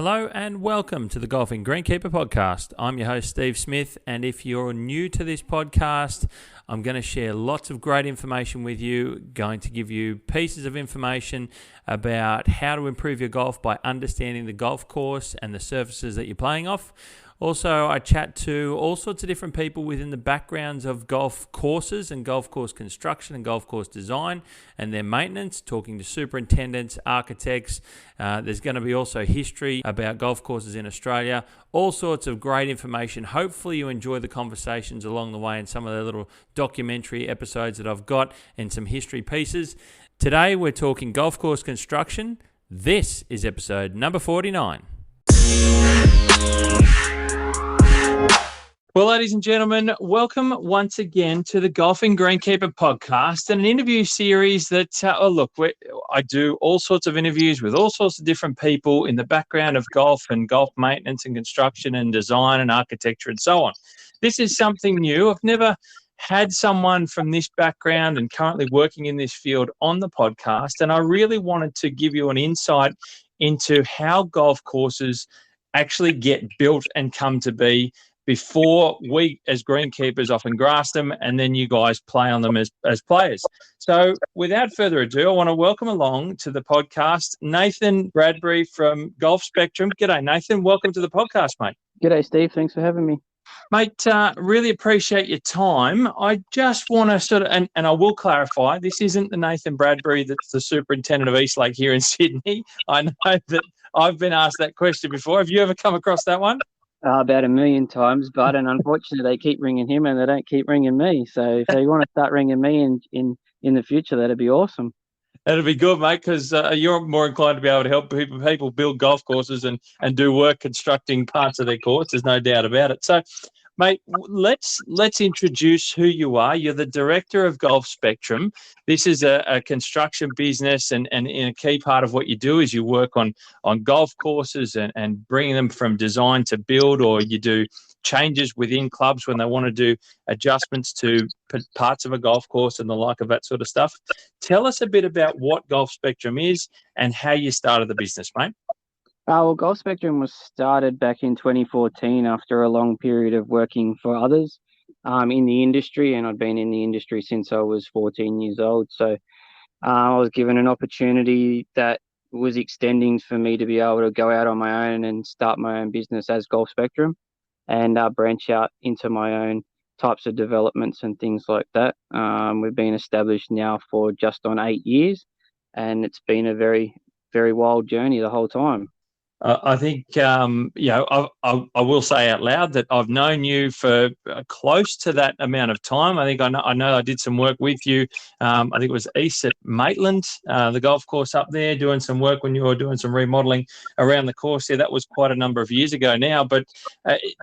Hello and welcome to the Golfing Greenkeeper podcast. I'm your host, Steve Smith, and if you're new to this podcast, I'm going to share lots of great information with you, going to give you pieces of information about how to improve your golf by understanding the golf course and the surfaces that you're playing off. Also, I chat to all sorts of different people within the backgrounds of golf courses and golf course construction and golf course design and their maintenance, talking to superintendents, architects. There's going to be also history about golf courses in Australia, all sorts of great information. Hopefully you enjoy the conversations along the way and some of the little documentary episodes that I've got and some history pieces. Today we're talking golf course construction. This is episode number 49. Well, ladies and gentlemen, welcome once again to the Golfing Greenkeeper podcast and an interview series that, I do all sorts of interviews with all sorts of different people in the background of golf and golf maintenance and construction and design and architecture and so on. This is something new. I've never had someone from this background and currently working in this field on the podcast, and I really wanted to give you an insight into how golf courses actually get built and come to be before we as greenkeepers often grass them and then you guys play on them as players. So without further ado, I want to welcome along to the podcast Nathan Bradbery from Golf Spectrum. G'day, Nathan. Welcome to the podcast, mate. G'day, Steve. Thanks for having me. Mate, really appreciate your time. I just want to and I will clarify, this isn't the Nathan Bradbery that's the superintendent of Eastlake here in Sydney. I know that I've been asked that question before. Have you ever come across that one? About 1,000,000 times, but unfortunately they keep ringing him and they don't keep ringing me. So if they want to start ringing me in the future, that'd be awesome. That'd be good, mate, because you're more inclined to be able to help people build golf courses and do work constructing parts of their course. There's no doubt about it. So, mate, let's introduce who you are. You're the director of Golf Spectrum. This is a construction business, and a key part of what you do is you work on golf courses and bringing them from design to build, or you do changes within clubs when they want to do adjustments to parts of a golf course and the like of that sort of stuff. Tell us a bit about what Golf Spectrum is and how you started the business, mate. Well, Golf Spectrum was started back in 2014 after a long period of working for others in the industry, and I'd been in the industry since I was 14 years old. So I was given an opportunity that was extending for me to be able to go out on my own and start my own business as Golf Spectrum and branch out into my own types of developments and things like that. We've been established now for just on 8 years, and it's been a very, very wild journey the whole time. I think, I will say out loud that I've known you for close to that amount of time. I think I know I did some work with you. I think it was East at Maitland, the golf course up there, doing some work when you were doing some remodeling around the course there. That was quite a number of years ago now. But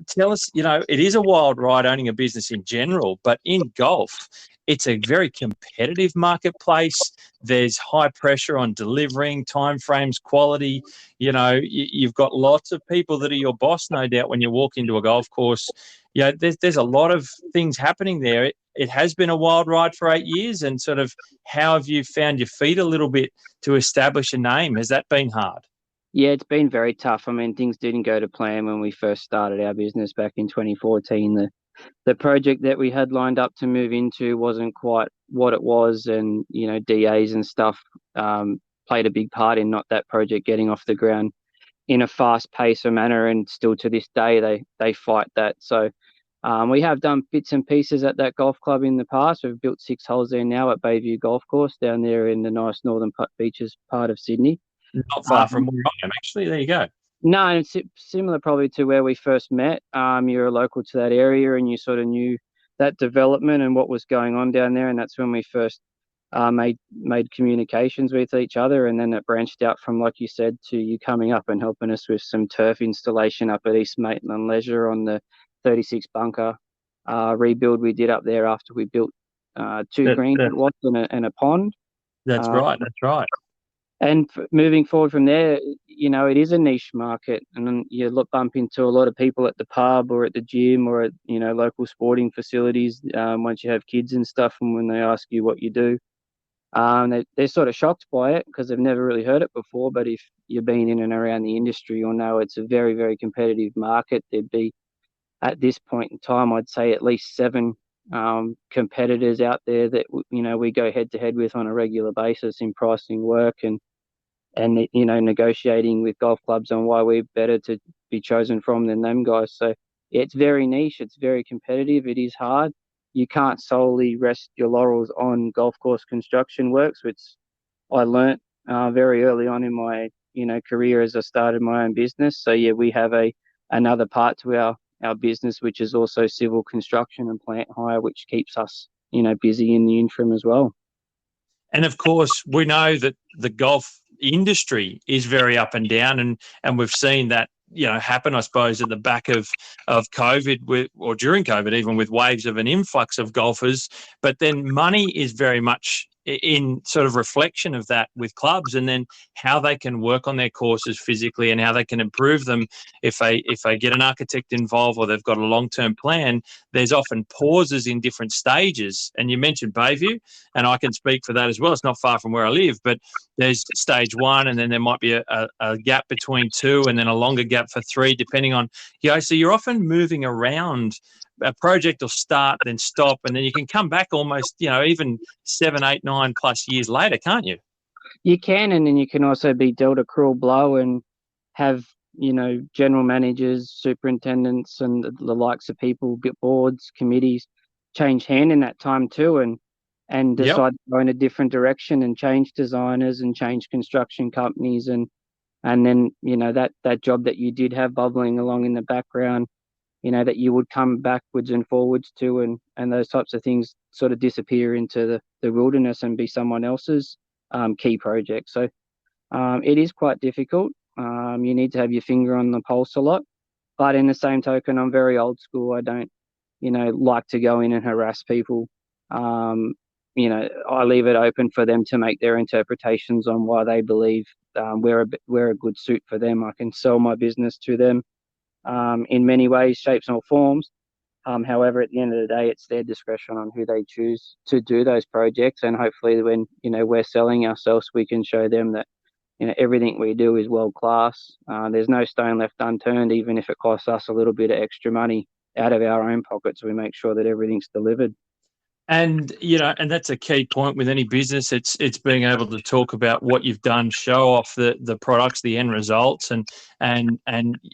tell us, it is a wild ride owning a business in general, but in golf, it's a very competitive marketplace. There's high pressure on delivering, timeframes, quality. You've got lots of people that are your boss, no doubt, when you walk into a golf course. There's a lot of things happening there. It has been a wild ride for 8 years, and sort of how have you found your feet a little bit to establish a name? Has that been hard? Yeah, it's been very tough. I mean, things didn't go to plan when we first started our business back in 2014. The project that we had lined up to move into wasn't quite what it was, and DAs and stuff played a big part in not that project getting off the ground in a fast pace or manner, and still to this day they fight that. So we have done bits and pieces at that golf club in the past. We've built 6 holes there now at Bayview Golf Course down there in the nice northern beaches part of Sydney. Not far from where I am, actually. There you go. No, it's similar probably to where we first met. You're a local to that area, and you sort of knew that development and what was going on down there, and that's when we first made communications with each other, and then it branched out from, like you said, to you coming up and helping us with some turf installation up at East Maitland Leisure on the 36 bunker rebuild we did up there after we built 2 greens and a pond. That's right. And moving forward from there, it is a niche market, and you bump into a lot of people at the pub or at the gym or at, local sporting facilities once you have kids and stuff, and when they ask you what you do. They're sort of shocked by it because they've never really heard it before. But if you've been in and around the industry, you'll know it's a very, very competitive market. There'd be, at this point in time, I'd say at least 7 competitors out there that we go head to head with on a regular basis in pricing work and negotiating with golf clubs on why we're better to be chosen from than them guys. So yeah, it's very niche. It's very competitive. It is hard. You can't solely rest your laurels on golf course construction works, which I learnt very early on in my career as I started my own business. So yeah, we have another part to our business, which is also civil construction and plant hire, which keeps us busy in the interim as well. And of course, we know that the golf industry is very up and down, and we've seen that happen, I suppose, at the back of COVID or during COVID, even with waves of an influx of golfers. But then money is very much in sort of reflection of that with clubs, and then how they can work on their courses physically and how they can improve them. If they get an architect involved or they've got a long-term plan, there's often pauses in different stages. And you mentioned Bayview, and I can speak for that as well. It's not far from where I live, but there's stage 1, and then there might be a gap between 2, and then a longer gap for 3, depending on, so you're often moving around. A project will start, then stop, and then you can come back almost, even 7, 8, 9 plus years later, can't you? You can, and then you can also be dealt a cruel blow and have, general managers, superintendents, and the likes of people, boards, committees, change hand in that time too, and decide to go in a different direction and change designers and change construction companies, and then that job that you did have bubbling along in the background, that you would come backwards and forwards to, and those types of things sort of disappear into the wilderness and be someone else's key project. So it is quite difficult. You need to have your finger on the pulse a lot. But in the same token, I'm very old school. I don't, like to go in and harass people. I leave it open for them to make their interpretations on why they believe we're a good suit for them. I can sell my business to them in many ways, shapes, or forms. However, at the end of the day, it's their discretion on who they choose to do those projects. And hopefully when, we're selling ourselves, we can show them that, everything we do is world class. There's no stone left unturned, even if it costs us a little bit of extra money out of our own pockets. We make sure that everything's delivered. And and that's a key point with any business. It's being able to talk about what you've done, show off the products, the end results, and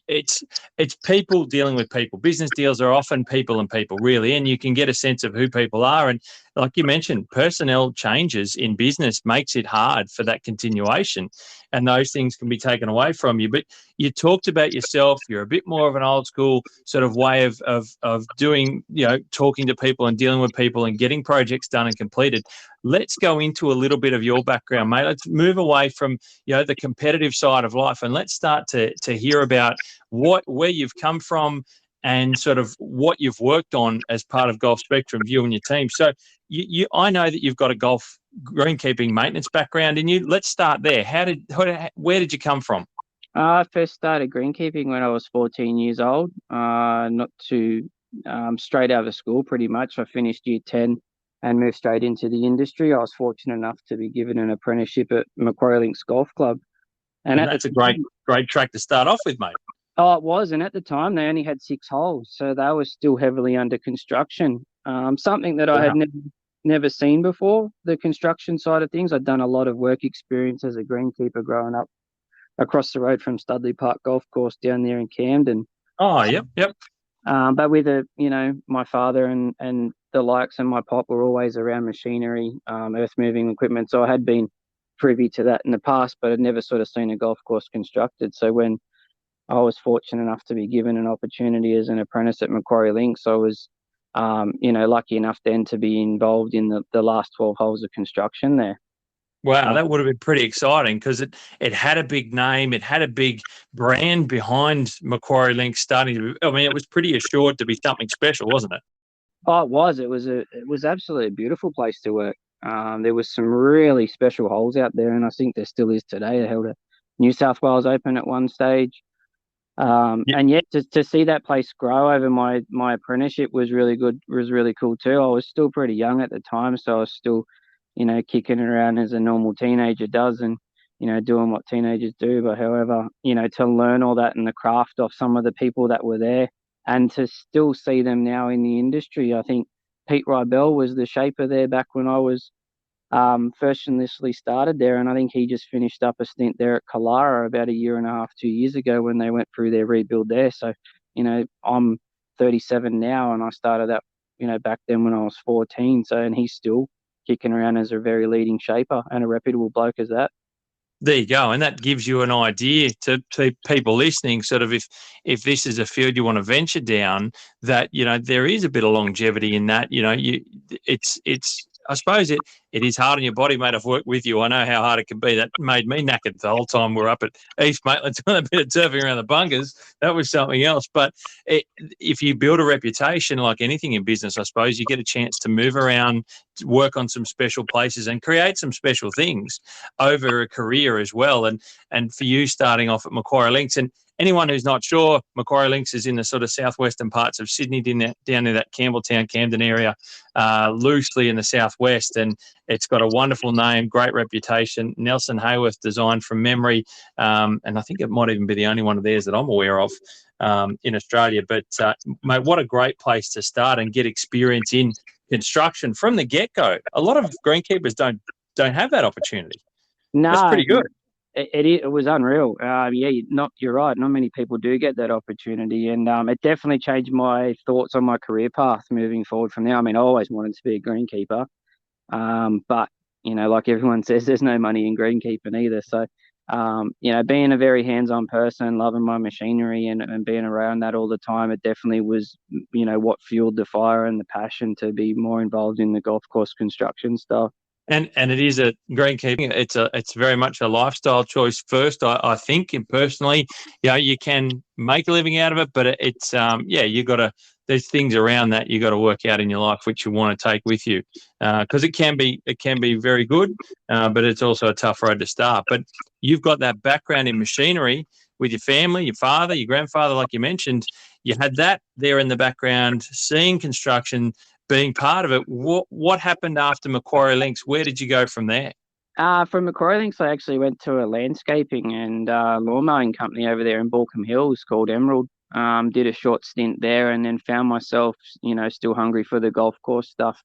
it's people dealing with people. Business deals are often people and people, really, and you can get a sense of who people are. And like you mentioned, personnel changes in business makes it hard for that continuation, and those things can be taken away from you. But you talked about yourself. You're a bit more of an old school sort of way of doing, talking to people and dealing with people and getting projects done and completed. Let's go into a little bit of your background, mate. Let's move away from, the competitive side of life, and let's start to hear about where you've come from and sort of what you've worked on as part of Golf Spectrum, you and your team. So I know that you've got a golf greenkeeping maintenance background in you. Let's start there. Where did you come from? I first started greenkeeping when I was 14 years old, not too straight out of school, pretty much. I finished year 10 and moved straight into the industry. I was fortunate enough to be given an apprenticeship at Macquarie Links Golf Club. And that's a great track to start off with, mate. Oh, it was. And at the time, they only had 6 holes, so they were still heavily under construction. Something that I had never seen before, the construction side of things. I'd done a lot of work experience as a greenkeeper growing up across the road from Studley Park Golf Course down there in Camden. Oh, yep. But with my father and the likes and my pop were always around machinery, earth moving equipment. So I had been privy to that in the past, but I'd never sort of seen a golf course constructed. So when I was fortunate enough to be given an opportunity as an apprentice at Macquarie Links, I was, lucky enough then to be involved in the last 12 holes of construction there. Wow, that would have been pretty exciting because it had a big name, it had a big brand behind Macquarie Links starting. It was pretty assured to be something special, wasn't it? Oh, it was. It was absolutely a beautiful place to work. There was some really special holes out there, and I think there still is today. They held a New South Wales Open at one stage. And yet to see that place grow over my apprenticeship was really good, was really cool too. I was still pretty young at the time, so I was still kicking around as a normal teenager does, and doing what teenagers do. But however, to learn all that and the craft of some of the people that were there, and to still see them now in the industry. I think Pete Rybell was the shaper there back when I was first initially started there, and I think he just finished up a stint there at Kalara about a year and a half, 2 years ago when they went through their rebuild there. So, I'm 37 now, and I started that, back then when I was 14. So, and he's still kicking around as a very leading shaper and a reputable bloke as that. There you go, and that gives you an idea to people listening. Sort of, if this is a field you want to venture down, that there is a bit of longevity in that. It's I suppose it is hard on your body, mate. I've worked with you. I know how hard it can be. That made me knackered the whole time we're up at East Maitland doing a bit of turfing around the bunkers. That was something else. But if you build a reputation, like anything in business, I suppose you get a chance to move around, work on some special places, and create some special things over a career as well. And for you, starting off at Macquarie Links, and anyone who's not sure, Macquarie Links is in the sort of southwestern parts of Sydney, down near that Campbelltown, Camden area, loosely in the southwest, and it's got a wonderful name, great reputation. Nelson Hayworth designed from memory, and I think it might even be the only one of theirs that I'm aware of in Australia. But mate, what a great place to start and get experience in construction from the get-go. A lot of greenkeepers don't have that opportunity. No, that's pretty good. It was unreal. You're right. Not many people do get that opportunity, and it definitely changed my thoughts on my career path moving forward from there. I mean, I always wanted to be a greenkeeper, but like everyone says, there's no money in greenkeeping either. So, being a very hands-on person, loving my machinery and being around that all the time, it definitely was, what fueled the fire and the passion to be more involved in the golf course construction stuff. And it is a greenkeeping. It's very much a lifestyle choice first. I think, and personally, you can make a living out of it, but it's you got to. There's things around that you got to work out in your life which you want to take with you, because it can be very good, but it's also a tough road to start. But you've got that background in machinery with your family, your father, your grandfather, like you mentioned. You had that there in the background, seeing construction, being part of it. What happened after Macquarie Links? Where did you go from there? From Macquarie Links, I actually went to a landscaping and lawn mowing company over there in Balcombe Hills called Emerald. Did a short stint there, and then found myself, still hungry for the golf course stuff,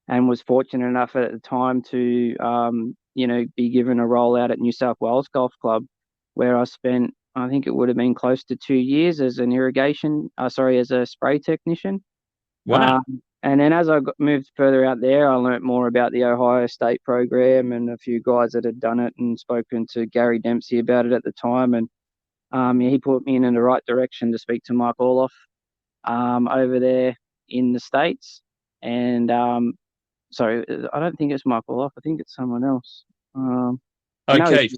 and was fortunate enough at the time to, be given a role out at New South Wales Golf Club, where I spent, I think it would have been close to 2 years as as a spray technician. Wow. And then as I moved further out there, I learnt more about the Ohio State program and a few guys that had done it, and spoken to Gary Dempsey about it at the time. And he put me in the right direction to speak to Mike Orloff over there in the States. And sorry, I don't think it's Mike Orloff. I think it's someone else. O'Keefe.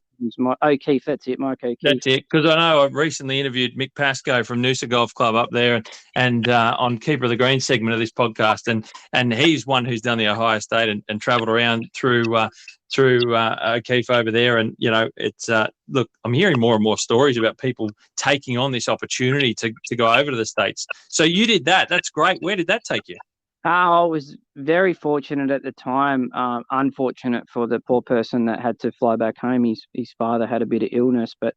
O'Keefe, that's it, Mike O'Keefe. That's it. Because I know I've recently interviewed Mick Pascoe from Noosa Golf Club up there, and on Keeper of the Green segment of this podcast, and he's one who's done the Ohio State and travelled around through O'Keefe over there. And it's look, I'm hearing more and more stories about people taking on this opportunity to go over to the States. So you did that. That's great. Where did that take you? I was very fortunate at the time. Unfortunate for the poor person that had to fly back home. His father had a bit of illness, but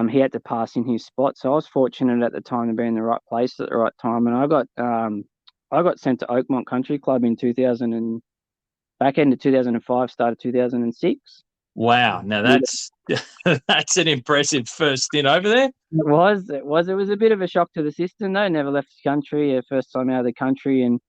he had to pass in his spot. So I was fortunate at the time to be in the right place at the right time. And I got sent to Oakmont Country Club in 2000 and back end of 2005, started 2006. Wow! Now that's that's an impressive first stint over there. It was a bit of a shock to the system though. Never left the country, first time out of the country, and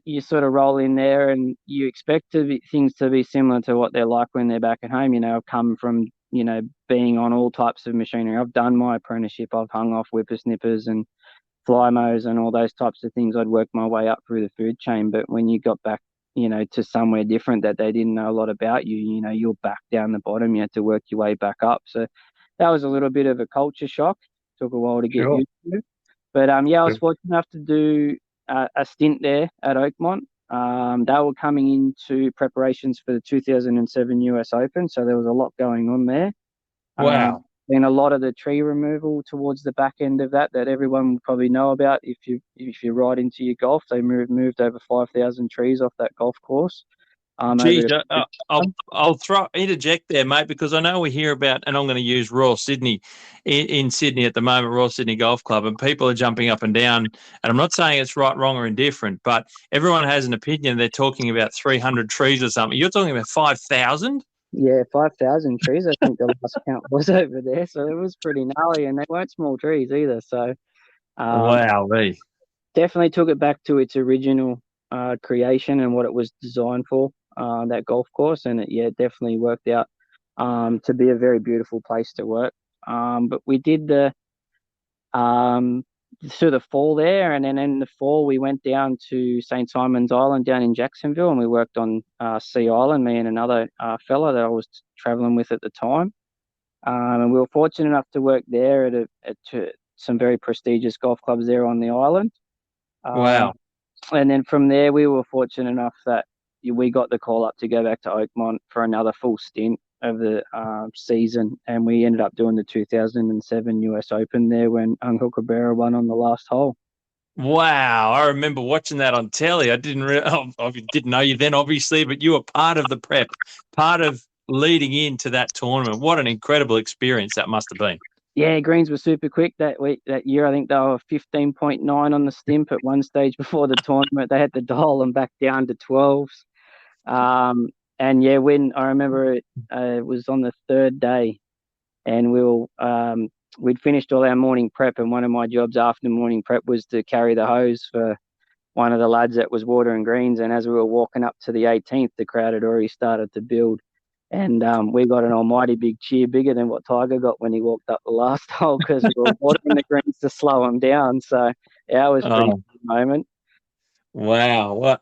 you sort of roll in there and you expect things to be similar to what they're like when they're back at home. I've come from, being on all types of machinery. I've done my apprenticeship. I've hung off whippersnippers and fly mows and all those types of things. I'd worked my way up through the food chain. But when you got back, to somewhere different that they didn't know a lot about you're back down the bottom. You had to work your way back up. So that was a little bit of a culture shock. Took a while to get used to. But I was fortunate enough to do a stint there at Oakmont. They were coming into preparations for the 2007 US Open, so there was a lot going on there. Wow. And a lot of the tree removal towards the back end of that everyone would probably know about. If you're right into your golf, they moved over 5,000 trees off that golf course. Geez, I'll interject there, mate, because I know we hear about, and I'm going to use Royal Sydney in Sydney at the moment, Royal Sydney Golf Club, and people are jumping up and down. And I'm not saying it's right, wrong, or indifferent, but everyone has an opinion. They're talking about 300 trees or something. You're talking about 5,000? Yeah, 5,000 trees, I think the last count was over there. So it was pretty gnarly, and they weren't small trees either. So Wow, definitely took it back to its original creation and what it was designed for, that golf course. And it definitely worked out to be a very beautiful place to work. But we did through the fall there, and then in the fall we went down to St. Simon's Island down in Jacksonville, and we worked on Sea Island, me and another fella that I was traveling with at the time. And we were fortunate enough to work there at some very prestigious golf clubs there on the island. wow. And then from there, we were fortunate enough that we got the call up to go back to Oakmont for another full stint of the season, and we ended up doing the 2007 US Open there when Angel Cabrera won on the last hole. Wow, I remember watching that on telly. I didn't didn't know you then, obviously, but you were part of the prep, part of leading into that tournament. What an incredible experience that must have been. Yeah, greens were super quick that week. That year, I think they were 15.9 on the stimp at one stage before the tournament. They had to dial them back down to 12s. And yeah, when I remember it was on the third day, and we'd finished all our morning prep, and one of my jobs after morning prep was to carry the hose for one of the lads that was watering greens. And as we were walking up to the 18th, the crowd had already started to build. And we got an almighty big cheer, bigger than what Tiger got when he walked up the last hole, because we were watering the greens to slow him down. So yeah, it was a pretty good moment. Wow,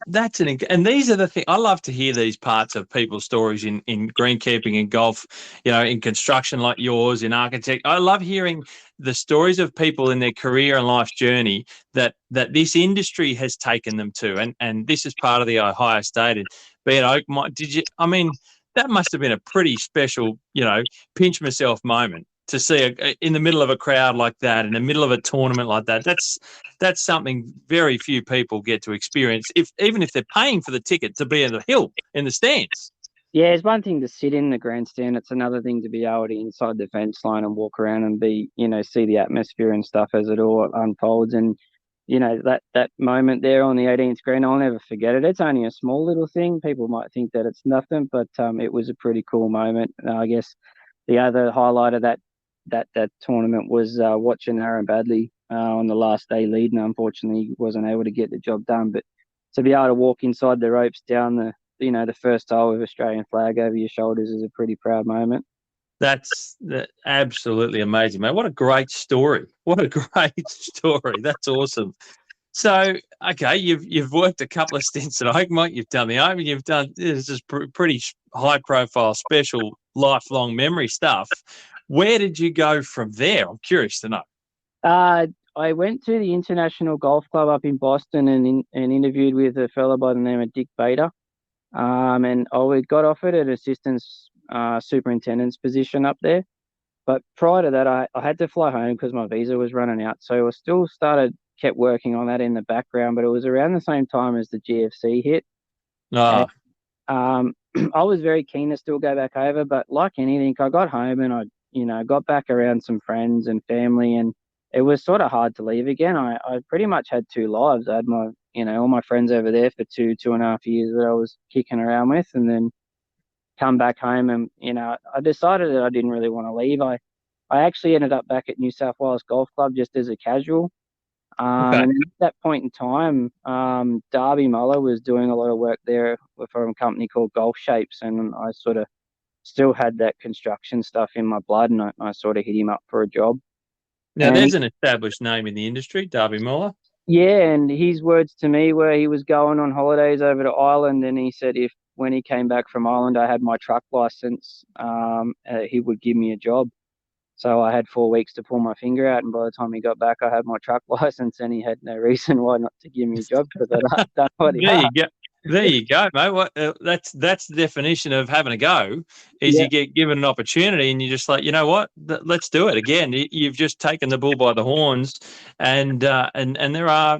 that's and these are the things I love to hear, these parts of people's stories in greenkeeping and golf, in construction like yours, in architect. I love hearing the stories of people in their career and life journey that this industry has taken them to, and this is part of the Ohio State and be it Oakmont. That must have been a pretty special, pinch myself moment to see in the middle of a crowd like that, in the middle of a tournament like that. That's something very few people get to experience, even if they're paying for the ticket to be in the hill, in the stands. Yeah, it's one thing to sit in the grandstand. It's another thing to be able to inside the fence line and walk around and see the atmosphere and stuff as it all unfolds. And, that moment there on the 18th green, I'll never forget it. It's only a small little thing. People might think that it's nothing, but it was a pretty cool moment. I guess the other highlight of that tournament was watching Aaron Badley on the last day leading. Unfortunately, he wasn't able to get the job done, but to be able to walk inside the ropes down the first hole with Australian flag over your shoulders is a pretty proud moment. That's absolutely amazing, mate. What a great story. What a great story. That's awesome. So, okay, you've worked a couple of stints at Oakmont. You've done the Open. You've done this is pretty high profile, special, lifelong memory stuff. Where did you go from there? I'm curious to know. I went to the International Golf Club up in Boston and interviewed with a fellow by the name of Dick Bader. And I got offered an assistant's superintendent's position up there. But prior to that, I had to fly home because my visa was running out. So I still kept working on that in the background, but it was around the same time as the GFC hit. Oh. And, I was very keen to still go back over, but like anything, I got home and I got back around some friends and family, and it was sort of hard to leave again. I pretty much had two lives. I had my, all my friends over there for 2.5 years that I was kicking around with, and then come back home and, I decided that I didn't really want to leave. I actually ended up back at New South Wales Golf Club just as a casual. Okay. And at that point in time, Darby Muller was doing a lot of work there for a company called Golf Shapes, and I sort of still had that construction stuff in my blood, and I sort of hit him up for a job. Now, there's an established name in the industry, Darby Muller. Yeah, and his words to me were he was going on holidays over to Ireland, and he said when he came back from Ireland, I had my truck license, he would give me a job. So I had 4 weeks to pull my finger out, and by the time he got back, I had my truck license, and he had no reason why not to give me a job because I'd done what he had. There you go, mate. That's the definition of having a go. Is You get given an opportunity, and you're just like, you know what? Let's do it again. You've just taken the bull by the horns, and there are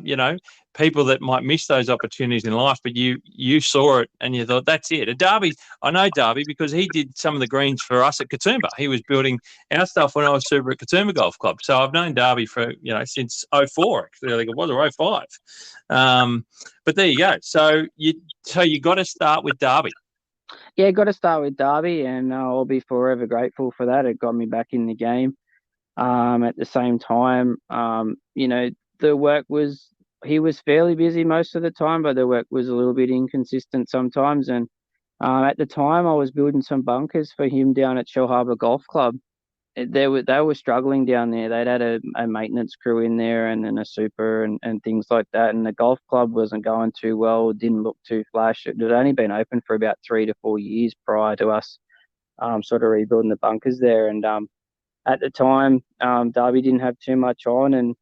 people that might miss those opportunities in life, but you saw it and you thought, that's it. A Derby, I know Derby because he did some of the greens for us at Katoomba. He was building our stuff when I was super at Katoomba Golf Club. So I've known Derby for, since '04, actually, I think it was, or '05. But there you go. So you got to start with Derby. Yeah, got to start with Derby, and I'll be forever grateful for that. It got me back in the game. At the same time, the work was, he was fairly busy most of the time, but the work was a little bit inconsistent sometimes. And at the time, I was building some bunkers for him down at Shell Harbour Golf Club. They were struggling down there. They'd had a maintenance crew in there and then a super and things like that. And the golf club wasn't going too well, didn't look too flash. It had only been open for about 3 to 4 years prior to us sort of rebuilding the bunkers there. And at the time, Derby didn't have too much on, and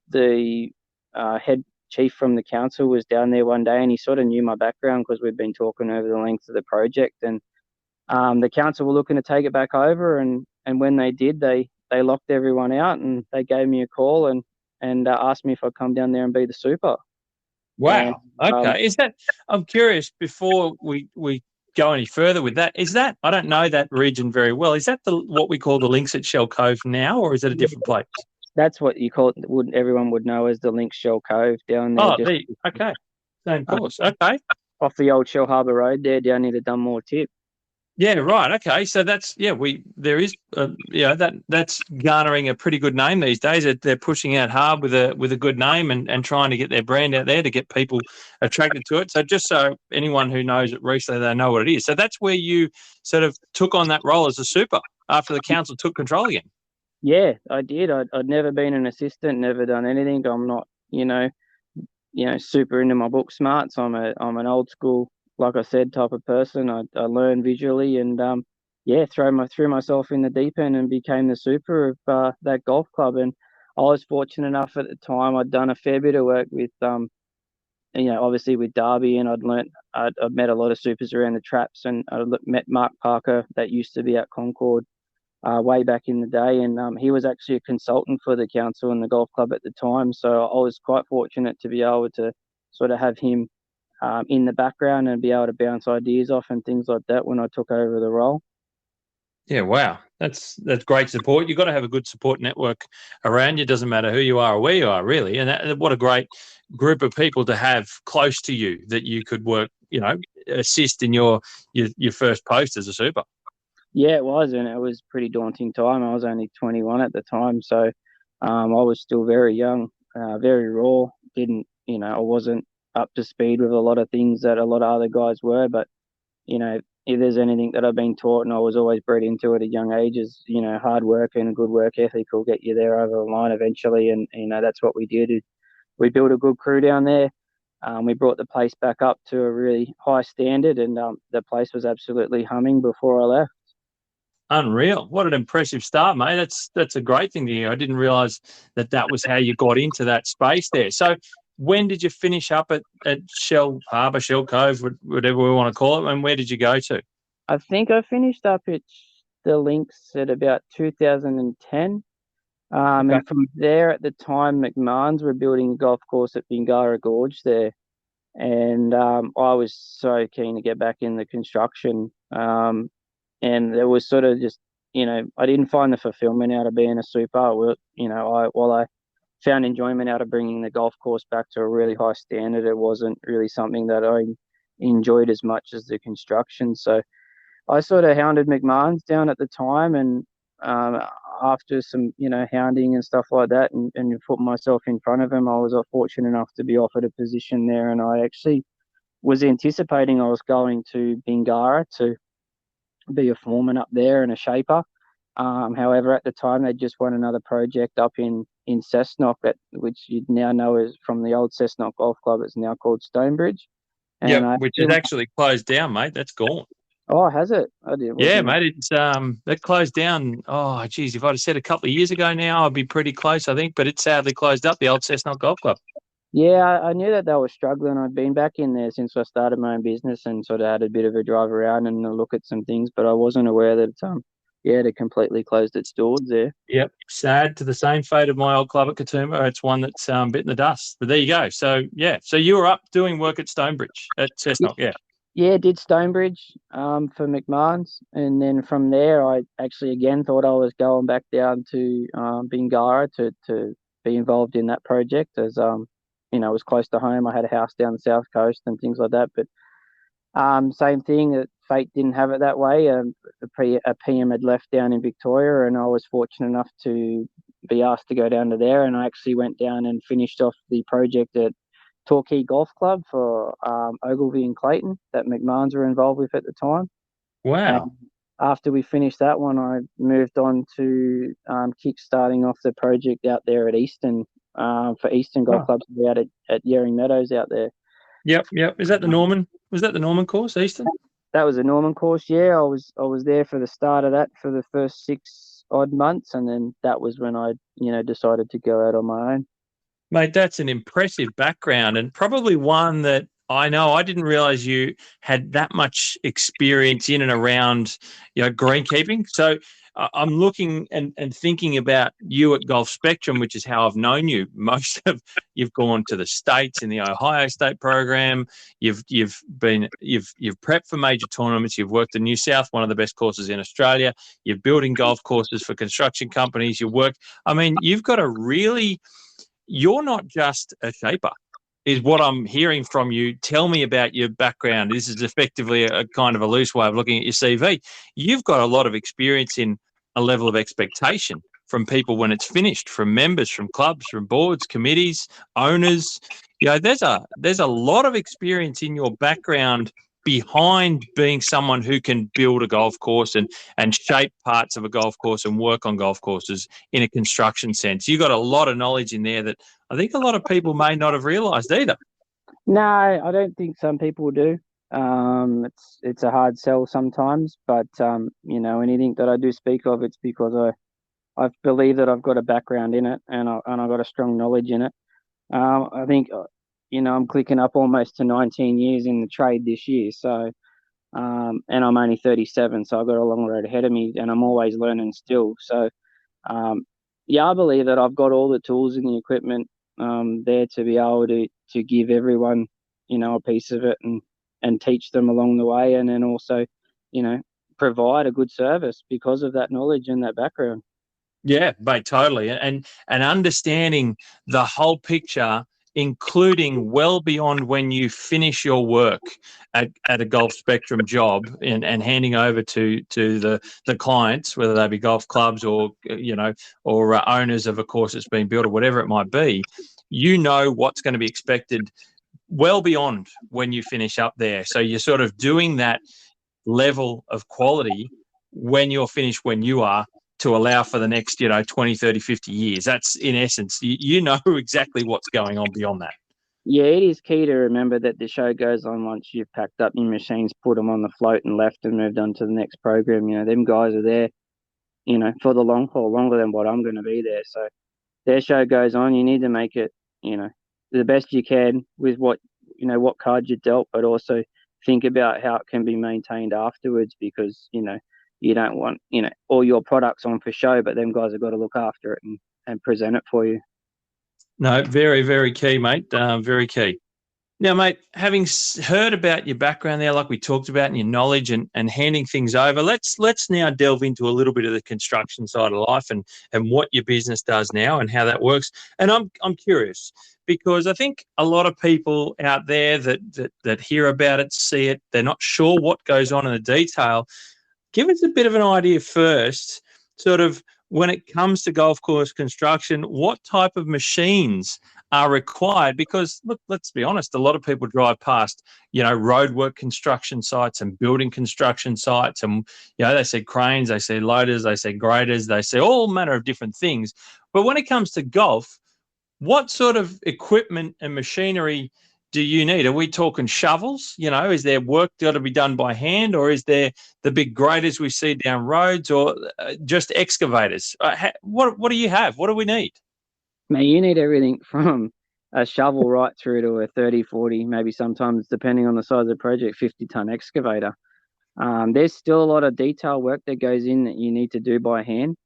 the head chief from the council was down there one day, and he sort of knew my background because we'd been talking over the length of the project. And the council were looking to take it back over, and when they did, they locked everyone out, and they gave me a call and asked me if I'd come down there and be the super. Wow. And, okay. Is that? I'm curious. Before we go any further with that, is that? I don't know that region very well. Is that what we call the links at Shell Cove now, or is it a different place? That's what you call it. Everyone would know as the Links Shell Cove down there. Oh, okay. Same course. Okay. Off the old Shell Harbour Road there, down near the Dunmore Tip. Yeah, right. Okay, so that's that's garnering a pretty good name these days. They're pushing out hard with a good name and trying to get their brand out there to get people attracted to it. So just so anyone who knows it recently, they know what it is. So that's where you sort of took on that role as a super after the council took control again. Yeah, I did. I'd never been an assistant, never done anything. I'm not, super into my book smarts. I'm an old school, like I said, type of person. I learn visually and threw myself in the deep end and became the super of that golf club. And I was fortunate enough at the time. I'd done a fair bit of work with obviously with Derby, and I'd met a lot of supers around the traps, and I met Mark Parker that used to be at Concord way back in the day, and he was actually a consultant for the council and the golf club at the time. So I was quite fortunate to be able to sort of have him in the background and be able to bounce ideas off and things like that when I took over the role. Yeah, wow. That's great support. You've got to have a good support network around you. It doesn't matter who you are or where you are, really. And what a great group of people to have close to you that you could work, assist in your first post as a super. Yeah, it was, and it was a pretty daunting time. I was only 21 at the time, so I was still very young, very raw. I wasn't up to speed with a lot of things that a lot of other guys were, but if there's anything that I've been taught and I was always bred into at a young age is, hard work and a good work ethic will get you there over the line eventually. And, that's what we did. We built a good crew down there. We brought the place back up to a really high standard, and the place was absolutely humming before I left. Unreal. What an impressive start, mate. That's a great thing to hear. I didn't realise that was how you got into that space there. So when did you finish up at Shell Harbour, Shell Cove, whatever we want to call it, and where did you go to? I think I finished up at the Links at about 2010. Okay. And from there, at the time, McMahon's were building a golf course at Bingara Gorge there. And I was so keen to get back in the construction. And it was sort of just, I didn't find the fulfillment out of being a super. While I found enjoyment out of bringing the golf course back to a really high standard, it wasn't really something that I enjoyed as much as the construction. So I sort of hounded McMahon's down at the time, and after some, hounding and stuff like that, and put myself in front of him, I was fortunate enough to be offered a position there, and I actually was anticipating I was going to Bingara to be a foreman up there and a shaper. However, at the time, they just won another project up in Cessnock, which you now know is from the old Cessnock Golf Club. It's now called Stonebridge. Yeah, which is actually closed down, mate. That's gone. Oh, has it? I did. Yeah, mate. It's that closed down. Oh, geez, if I'd have said a couple of years ago now, I'd be pretty close, I think. But it's sadly closed up, the old Cessnock Golf Club. Yeah, I knew that they were struggling. I'd been back in there since I started my own business and sort of had a bit of a drive around and a look at some things, but I wasn't aware that they completely closed its doors there. Yep. Sad to the same fate of my old club at Katoomba. It's one that's bitten the dust. But there you go. So, yeah. So you were up doing work at Stonebridge, at Cessnock, yeah. Yeah, did Stonebridge for McMahon's, and then from there I actually again thought I was going back down to Bingara to be involved in that project as it was close to home. I had a house down the south coast and things like that, but same thing. That fate didn't have it that way. A PM had left down in Victoria, and I was fortunate enough to be asked to go down to there, and I actually went down and finished off the project at Torquay Golf Club for Ogilvy and Clayton that McMahon's were involved with at the time. Wow. And after we finished that one, I moved on to kick-starting off the project out there at Easton for Easton Golf Club out at Yering Meadows out there. Yep. Is that the Norman? Was that the Norman course, Easton? That was a Norman course, yeah. I was there for the start of that for the first 6 odd months, and then that was when I decided to go out on my own. Mate, that's an impressive background, and probably one that I know I didn't realize you had that much experience in and around, greenkeeping. So I'm looking and thinking about you at Golf Spectrum, which is how I've known you. You've gone to the States in the Ohio State program. You've prepped for major tournaments. You've worked in New South, one of the best courses in Australia. You're building golf courses for construction companies. You've got a really. You're not just a shaper, is what I'm hearing from you. Tell me about your background. This is effectively a kind of a loose way of looking at your CV. You've got a lot of experience in a level of expectation from people when it's finished, from members, from clubs, from boards, committees, owners. There's a lot of experience in your background behind being someone who can build a golf course and shape parts of a golf course and work on golf courses in a construction sense. You've got a lot of knowledge in there that I think a lot of people may not have realised either. No, I don't think some people do. It's a hard sell sometimes, but anything that I do speak of, it's because I believe that I've got a background in it and I've got a strong knowledge in it. I think I'm clicking up almost to 19 years in the trade this year. So, and I'm only 37, so I've got a long road ahead of me, and I'm always learning still. So, I believe that I've got all the tools and the equipment there to be able to give everyone, a piece of it and teach them along the way, and then also, provide a good service because of that knowledge and that background. Yeah, mate, totally. And understanding the whole picture, including well beyond when you finish your work at a Golf Spectrum job and handing over to the clients, whether they be golf clubs or owners of a course that's been built or whatever it might be, what's going to be expected well beyond when you finish up there. So you're sort of doing that level of quality when you're finished, when you are, to allow for the next, 20, 30, 50 years. That's, in essence, you know exactly what's going on beyond that. Yeah, it is key to remember that the show goes on once you've packed up your machines, put them on the float and left and moved on to the next program. Them guys are there, for the long haul, longer than what I'm going to be there. So their show goes on. You need to make it, the best you can with what cards you're dealt, but also think about how it can be maintained afterwards, because, you don't want, all your products on for show, but them guys have got to look after it and present it for you. No, very, very key, mate. Very key. Now, mate, having heard about your background there, like we talked about, and your knowledge and handing things over, let's now delve into a little bit of the construction side of life and what your business does now and how that works. And I'm curious, because I think a lot of people out there that hear about it, see it, they're not sure what goes on in the detail. Give us a bit of an idea first, sort of when it comes to golf course construction, what type of machines are required? Because, look, let's be honest, a lot of people drive past, roadwork construction sites and building construction sites, and, they see cranes, they see loaders, they see graders, they see all manner of different things. But when it comes to golf, what sort of equipment and machinery do you need? Are we talking shovels? Is there work got to be done by hand, or is there the big graders we see down roads, or just excavators? What do you have? What do we need? Man, you need everything from a shovel right through to a 30, 40, maybe sometimes, depending on the size of the project, 50-ton excavator. There's still a lot of detail work that goes in that you need to do by hand.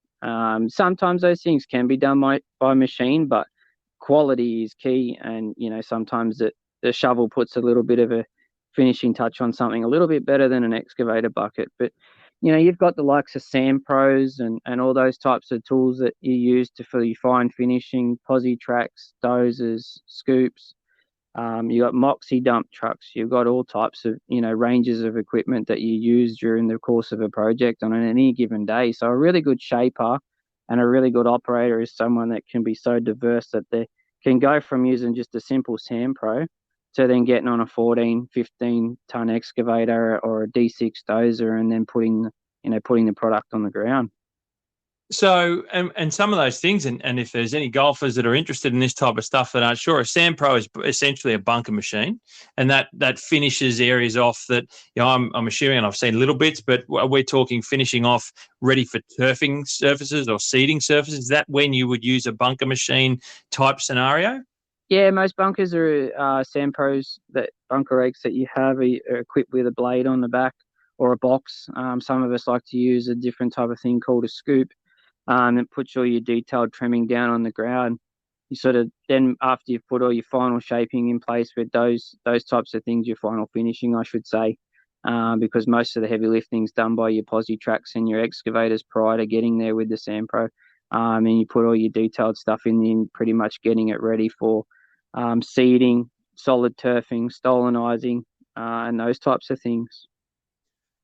Sometimes those things can be done by machine, but quality is key. And, sometimes the shovel puts a little bit of a finishing touch on something a little bit better than an excavator bucket. But, you've got the likes of Sand Pros and all those types of tools that you use for your fine finishing, posi tracks, dozers, scoops. You got Moxie dump trucks. You've got all types of, ranges of equipment that you use during the course of a project on any given day. So a really good shaper and a really good operator is someone that can be so diverse that they can go from using just a simple Sand Pro to then getting on a 14, 15 ton excavator or a D6 dozer and then putting the product on the ground. So, and some of those things, and if there's any golfers that are interested in this type of stuff that aren't sure, a Sand Pro is essentially a bunker machine, and that finishes areas off that, I'm assuming, and I've seen little bits, but we're talking finishing off ready for turfing surfaces or seeding surfaces. Is that when you would use a bunker machine type scenario? Yeah, most bunkers are Sand Pros. That bunker rakes that you have are equipped with a blade on the back or a box. Some of us like to use a different type of thing called a scoop. It puts all your detailed trimming down on the ground. You sort of then, after you've put all your final shaping in place with those types of things, your final finishing, I should say, because most of the heavy lifting's done by your posi tracks and your excavators prior to getting there with the Sand Pro. And you put all your detailed stuff in, pretty much getting it ready for seeding, solid turfing, stolonizing, and those types of things.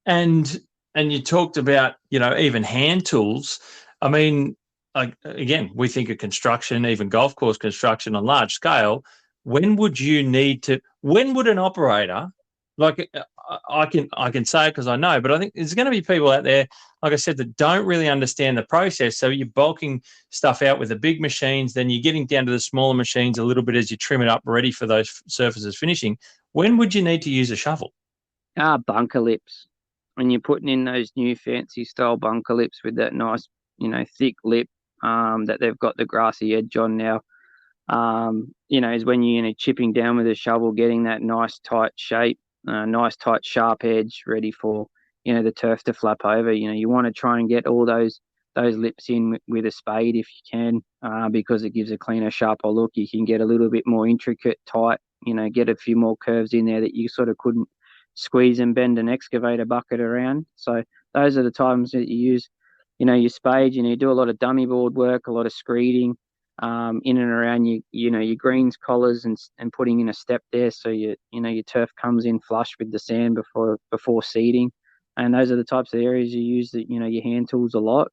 And you talked about, even hand tools. I mean, again, we think of construction, even golf course construction on large scale. When would an operator, like I can say it because I know, but I think there's going to be people out there, like I said, that don't really understand the process. So you're bulking stuff out with the big machines, then you're getting down to the smaller machines a little bit as you trim it up, ready for those surfaces finishing. When would you need to use a shovel? Bunker lips. When you're putting in those new fancy style bunker lips with that nice, thick lip that they've got the grassy edge on now, is when you're chipping down with a shovel, getting that nice tight shape, nice tight sharp edge ready for, the turf to flap over. You want to try and get all those lips in with a spade if you can, because it gives a cleaner, sharper look. You can get a little bit more intricate, tight, get a few more curves in there that you sort of couldn't squeeze and bend an excavator bucket around. So those are the times that you use, your spade. You do a lot of dummy board work, a lot of screeding, in and around your greens collars and putting in a step there, so your turf comes in flush with the sand before seeding. And those are the types of areas you use your hand tools a lot.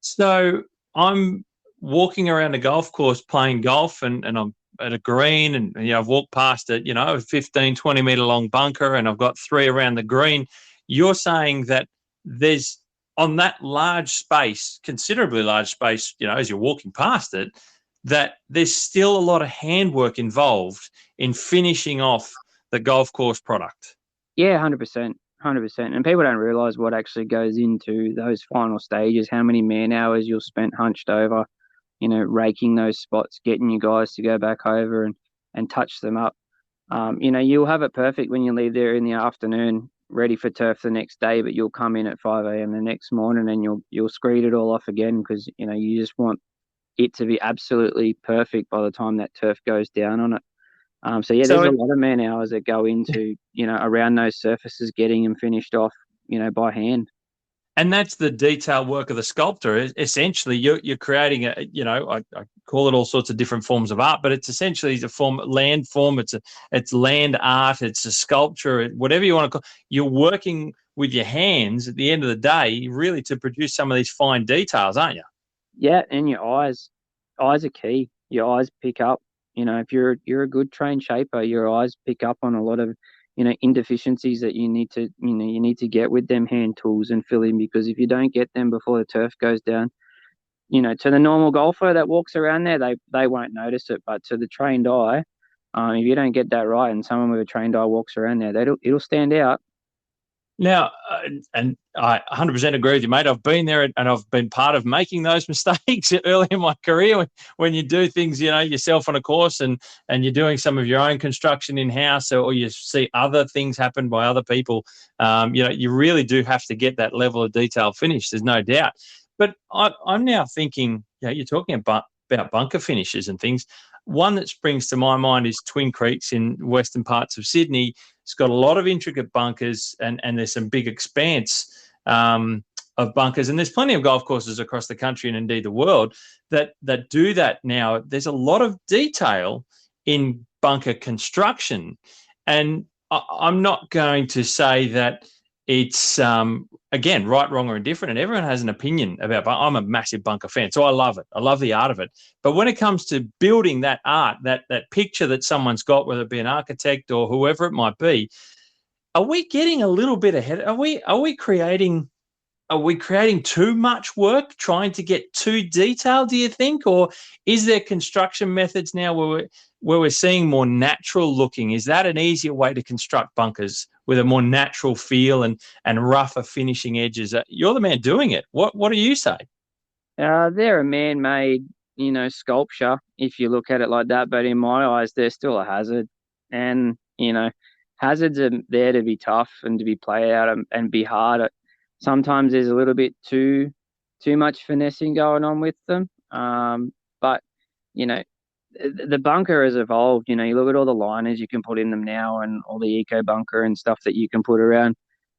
So I'm walking around a golf course playing golf, and I'm at a green, and I've walked past it, a 15, 20 meter long bunker, and I've got 3 around the green. You're saying that there's, on that large space, considerably large space, as you're walking past it, that there's still a lot of handwork involved in finishing off the golf course product. Yeah, 100%. 100%. And people don't realize what actually goes into those final stages, how many man hours you'll spend hunched over, raking those spots, getting you guys to go back over and touch them up. You'll have it perfect when you leave there in the afternoon, ready for turf the next day, but you'll come in at 5 a.m. the next morning and you'll screed it all off again because, you just want it to be absolutely perfect by the time that turf goes down on it. There's a lot of man hours that go into, around those surfaces, getting them finished off, by hand. And that's the detailed work of the sculptor. Essentially, you're creating I call it all sorts of different forms of art, but it's essentially land form. It's land art. It's a sculpture, whatever you want to call. You're working with your hands at the end of the day, really, to produce some of these fine details, aren't you? Yeah, and your eyes are key. Your eyes pick up. If you're a good trained shaper, your eyes pick up on a lot of indeficiencies that you need to get with them hand tools and fill in, because if you don't get them before the turf goes down, to the normal golfer that walks around there, they won't notice it, but to the trained eye, if you don't get that right and someone with a trained eye walks around there, it'll stand out. Now, and I 100% agree with you, mate. I've been there and I've been part of making those mistakes early in my career when you do things, yourself on a course and you're doing some of your own construction in-house or you see other things happen by other people. You really do have to get that level of detail finished. There's no doubt. But I'm now thinking, you're talking about bunker finishes and things. One that springs to my mind is Twin Creeks in western parts of Sydney. It's got a lot of intricate bunkers and there's some big expanse of bunkers. And there's plenty of golf courses across the country and indeed the world that do that now. There's a lot of detail in bunker construction. And I'm not going to say that it's, again, right, wrong, or indifferent. And everyone has an opinion about bunker. I'm a massive bunker fan, so I love it. I love the art of it. But when it comes to building that art, that picture that someone's got, whether it be an architect or whoever it might be, are we getting a little bit ahead? Are we creating too much work, trying to get too detailed, do you think? Or is there construction methods now where we're seeing more natural looking? Is that an easier way to construct bunkers with a more natural feel and rougher finishing edges? You're the man doing it. What do you say? They're a man-made, sculpture, if you look at it like that. But in my eyes, they're still a hazard. And, hazards are there to be tough and to be played out and be hard. Sometimes there's a little bit too much finessing going on with them. But, the bunker has evolved. You look at all the liners you can put in them now and all the eco bunker and stuff that you can put around,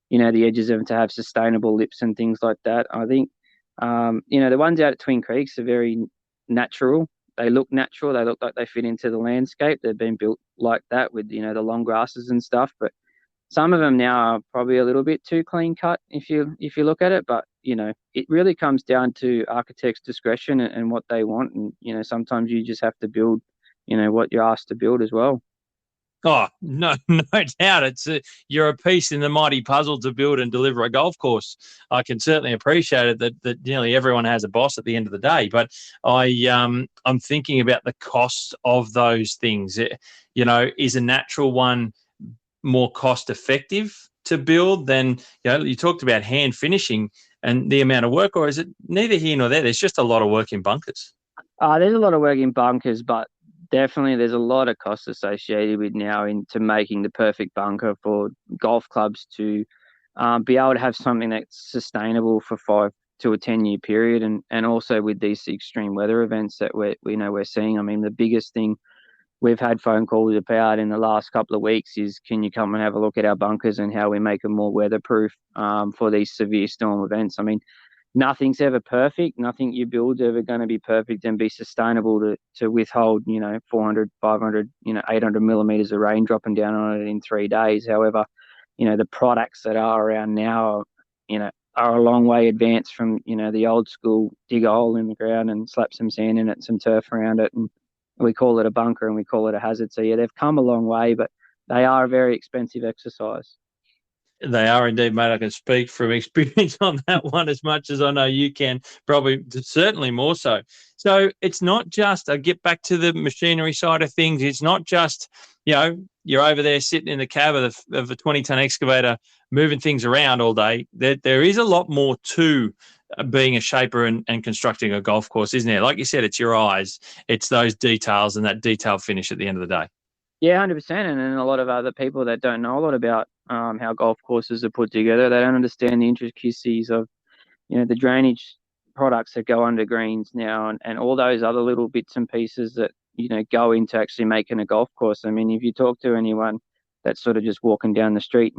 the edges of them to have sustainable lips and things like that. I think, the ones out at Twin Creeks are very natural. They look natural. They look like they fit into the landscape. They've been built like that with, the long grasses and stuff. But some of them now are probably a little bit too clean cut if you look at it. But, it really comes down to architects' discretion and what they want. And, sometimes you just have to build, what you're asked to build as well. Oh, no doubt. It's you're a piece in the mighty puzzle to build and deliver a golf course. I can certainly appreciate it that nearly everyone has a boss at the end of the day. But I'm thinking about the cost of those things. Is a natural one more cost effective to build than, you talked about hand finishing and the amount of work, or is it neither here nor there? There's just a lot of work in bunkers. There's a lot of work in bunkers, but definitely there's a lot of costs associated with now into making the perfect bunker for golf clubs to be able to have something that's sustainable for 5 to a 10-year period, and also with these extreme weather events that we're seeing. I mean, the biggest thing we've had phone calls about in the last couple of weeks is, can you come and have a look at our bunkers and how we make them more weatherproof for these severe storm events? I mean, nothing's ever perfect. Nothing you build's ever going to be perfect and be sustainable to withhold, 400, 500, 800 millimeters of rain dropping down on it in 3 days. However, the products that are around now, are a long way advanced from, the old school dig a hole in the ground and slap some sand in it, some turf around it, and we call it a bunker and we call it a hazard. So, yeah, they've come a long way, but they are a very expensive exercise. They are indeed, mate. I can speak from experience on that one as much as I know you can, probably certainly more so. So it's not just, I get back to the machinery side of things. It's not just, you're over there sitting in the cab of a 20-ton excavator moving things around all day. There is a lot more to being a shaper and constructing a golf course, isn't there? Like you said, it's your eyes. It's those details and that detail finish at the end of the day. Yeah, 100%. And then a lot of other people that don't know a lot about how golf courses are put together, they don't understand the intricacies of, the drainage products that go under greens now and all those other little bits and pieces that, go into actually making a golf course. I mean, if you talk to anyone that's sort of just walking down the street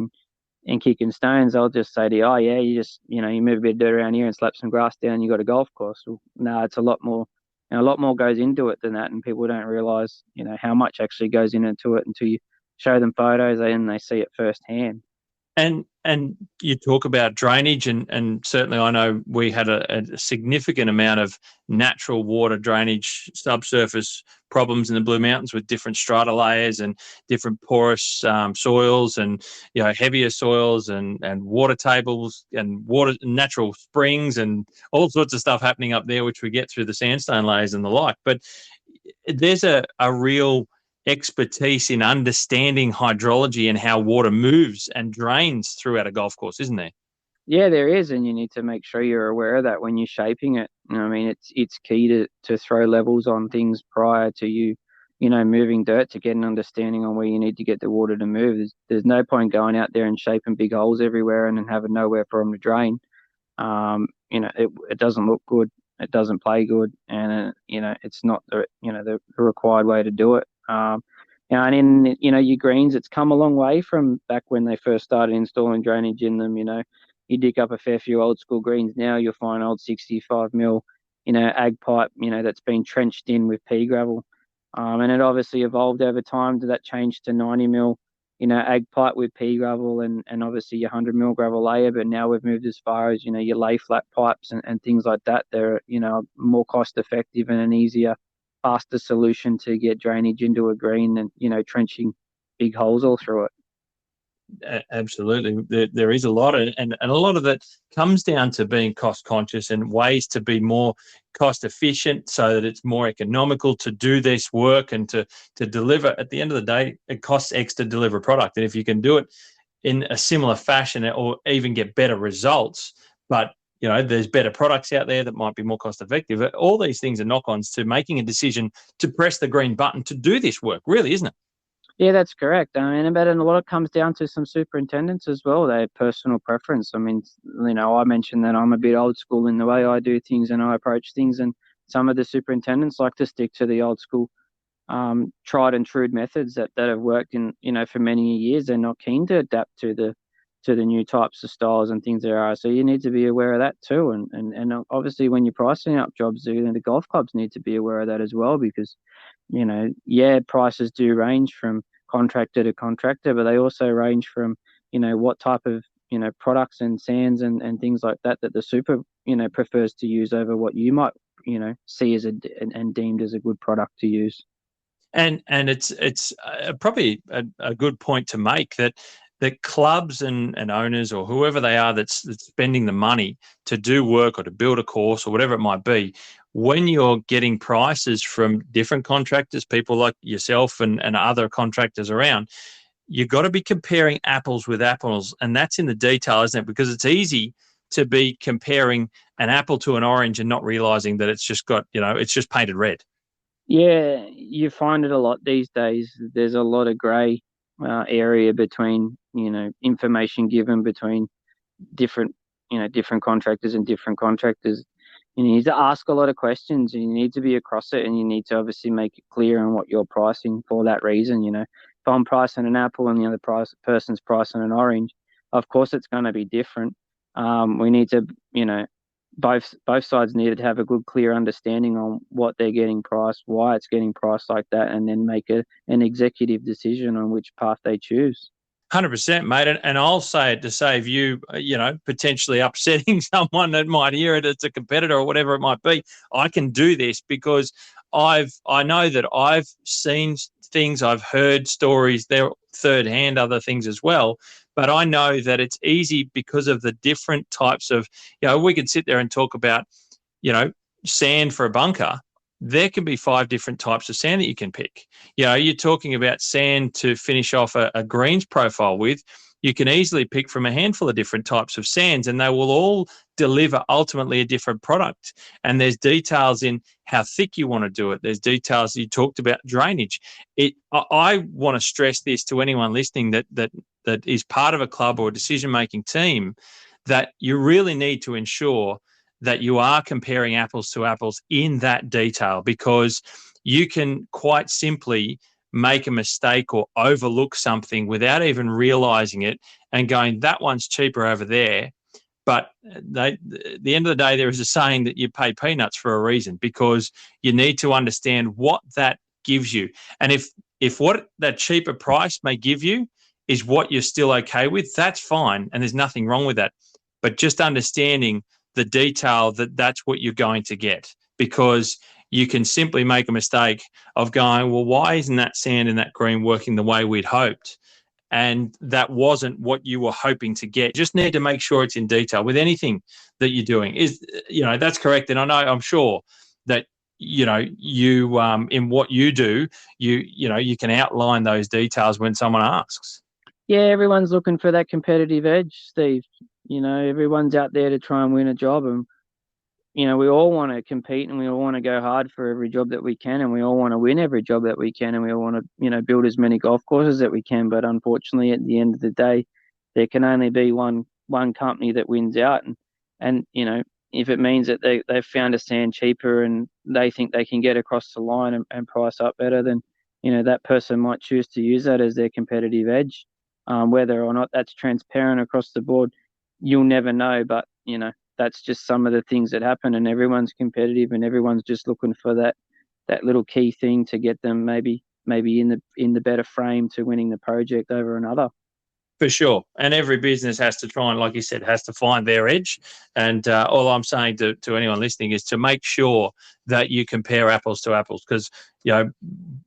and kicking stones, they'll just say to you, oh, yeah, you just, you move a bit of dirt around here and slap some grass down, you got a golf course. Well, no, it's a lot more. A lot more goes into it than that, and people don't realise, how much actually goes into it until you show them photos and they see it firsthand. And you talk about drainage, and certainly I know we had a significant amount of natural water drainage subsurface problems in the Blue Mountains with different strata layers and different porous soils and heavier soils and water tables and natural springs and all sorts of stuff happening up there, which we get through the sandstone layers and the like. But there's a real expertise in understanding hydrology and how water moves and drains throughout a golf course, isn't there? Yeah, there is, and you need to make sure you're aware of that when you're shaping it. I mean, it's key to throw levels on things prior to moving dirt, to get an understanding on where you need to get the water to move. There's no point going out there and shaping big holes everywhere and then having nowhere for them to drain. It doesn't look good. It doesn't play good, and it's not the required way to do it. And in your greens, it's come a long way from back when they first started installing drainage in them. You dig up a fair few old school greens now, you'll find old 65 mil, ag pipe, that's been trenched in with pea gravel. And it obviously evolved over time. That changed to 90 mil, ag pipe with pea gravel and obviously your 100 mil gravel layer. But now we've moved as far as, your lay flat pipes and things like that. They're, more cost effective and an easier, faster solution to get drainage into a green than, trenching big holes all through it. Absolutely. There is a lot, and a lot of that comes down to being cost conscious and ways to be more cost efficient so that it's more economical to do this work and to deliver. At the end of the day, it costs X to deliver a product. And if you can do it in a similar fashion or even get better results, but there's better products out there that might be more cost effective. All these things are knock-ons to making a decision to press the green button to do this work, really, isn't it? Yeah, that's correct. I mean, and a lot of it comes down to some superintendents as well. They have personal preference. I mean, I mentioned that I'm a bit old school in the way I do things and I approach things, and some of the superintendents like to stick to the old school, tried and true methods that have worked in for many years. They're not keen to adapt to the new types of styles and things there are. So you need to be aware of that too. And obviously when you're pricing up jobs, the golf clubs need to be aware of that as well, because prices do range from contractor to contractor, but they also range from, what type of, products and sands and things like that the super, prefers to use over what you might, see as and deemed as a good product to use. And it's probably a good point to make that clubs and owners or whoever they are that's spending the money to do work or to build a course or whatever it might be, when you're getting prices from different contractors, people like yourself and other contractors around, you've got to be comparing apples with apples. And that's in the detail, isn't it? Because it's easy to be comparing an apple to an orange and not realizing that it's just got, it's just painted red. Yeah, you find it a lot these days. There's a lot of grey area between, information given between different contractors and different contractors. You need to ask a lot of questions, and you need to be across it, and you need to obviously make it clear on what you're pricing for that reason. If I'm pricing an apple and the other person's pricing an orange, of course it's going to be different. We need to, both sides needed to have a good, clear understanding on what they're getting priced, why it's getting priced like that, and then make an executive decision on which path they choose. 100%, mate. And I'll say it to save you, potentially upsetting someone that might hear it as a competitor or whatever it might be. I can do this because I know that I've seen things, I've heard stories, they're third hand, other things as well. But I know that it's easy because of the different types of, we could sit there and talk about, sand for a bunker. There can be 5 different types of sand that you can pick. You're talking about sand to finish off a greens profile with. You can easily pick from a handful of different types of sands, and they will all deliver ultimately a different product. And there's details in how thick you want to do it. There's details. You talked about drainage. I want to stress this to anyone listening that is part of a club or a decision-making team, that you really need to ensure that you are comparing apples to apples in that detail, because you can quite simply make a mistake or overlook something without even realizing it and going, that one's cheaper over there. But at the end of the day, there is a saying that you pay peanuts for a reason, because you need to understand what that gives you. And if what that cheaper price may give you is what you're still okay with, that's fine. And there's nothing wrong with that. But just understanding the detail that's what you're going to get, because you can simply make a mistake of going, well, why isn't that sand in that green working the way we'd hoped? And that wasn't what you were hoping to get. Just need to make sure it's in detail with anything that you're doing. That's correct. And I'm sure that, you in what you do, you can outline those details when someone asks. Yeah, everyone's looking for that competitive edge, Steve. Everyone's out there to try and win a job, and we all want to compete, and we all want to go hard for every job that we can, and we all want to win every job that we can, and we all want to, build as many golf courses that we can. But unfortunately, at the end of the day, there can only be one company that wins out, and if it means that they've found a sand cheaper and they think they can get across the line and price up better, then that person might choose to use that as their competitive edge. Whether or not that's transparent across the board, you'll never know. But that's just some of the things that happen, and everyone's competitive, and everyone's just looking for that little key thing to get them maybe in the better frame to winning the project over another. For sure. And every business has to try and, like you said, has to find their edge. And all I'm saying to anyone listening is to make sure that you compare apples to apples, because,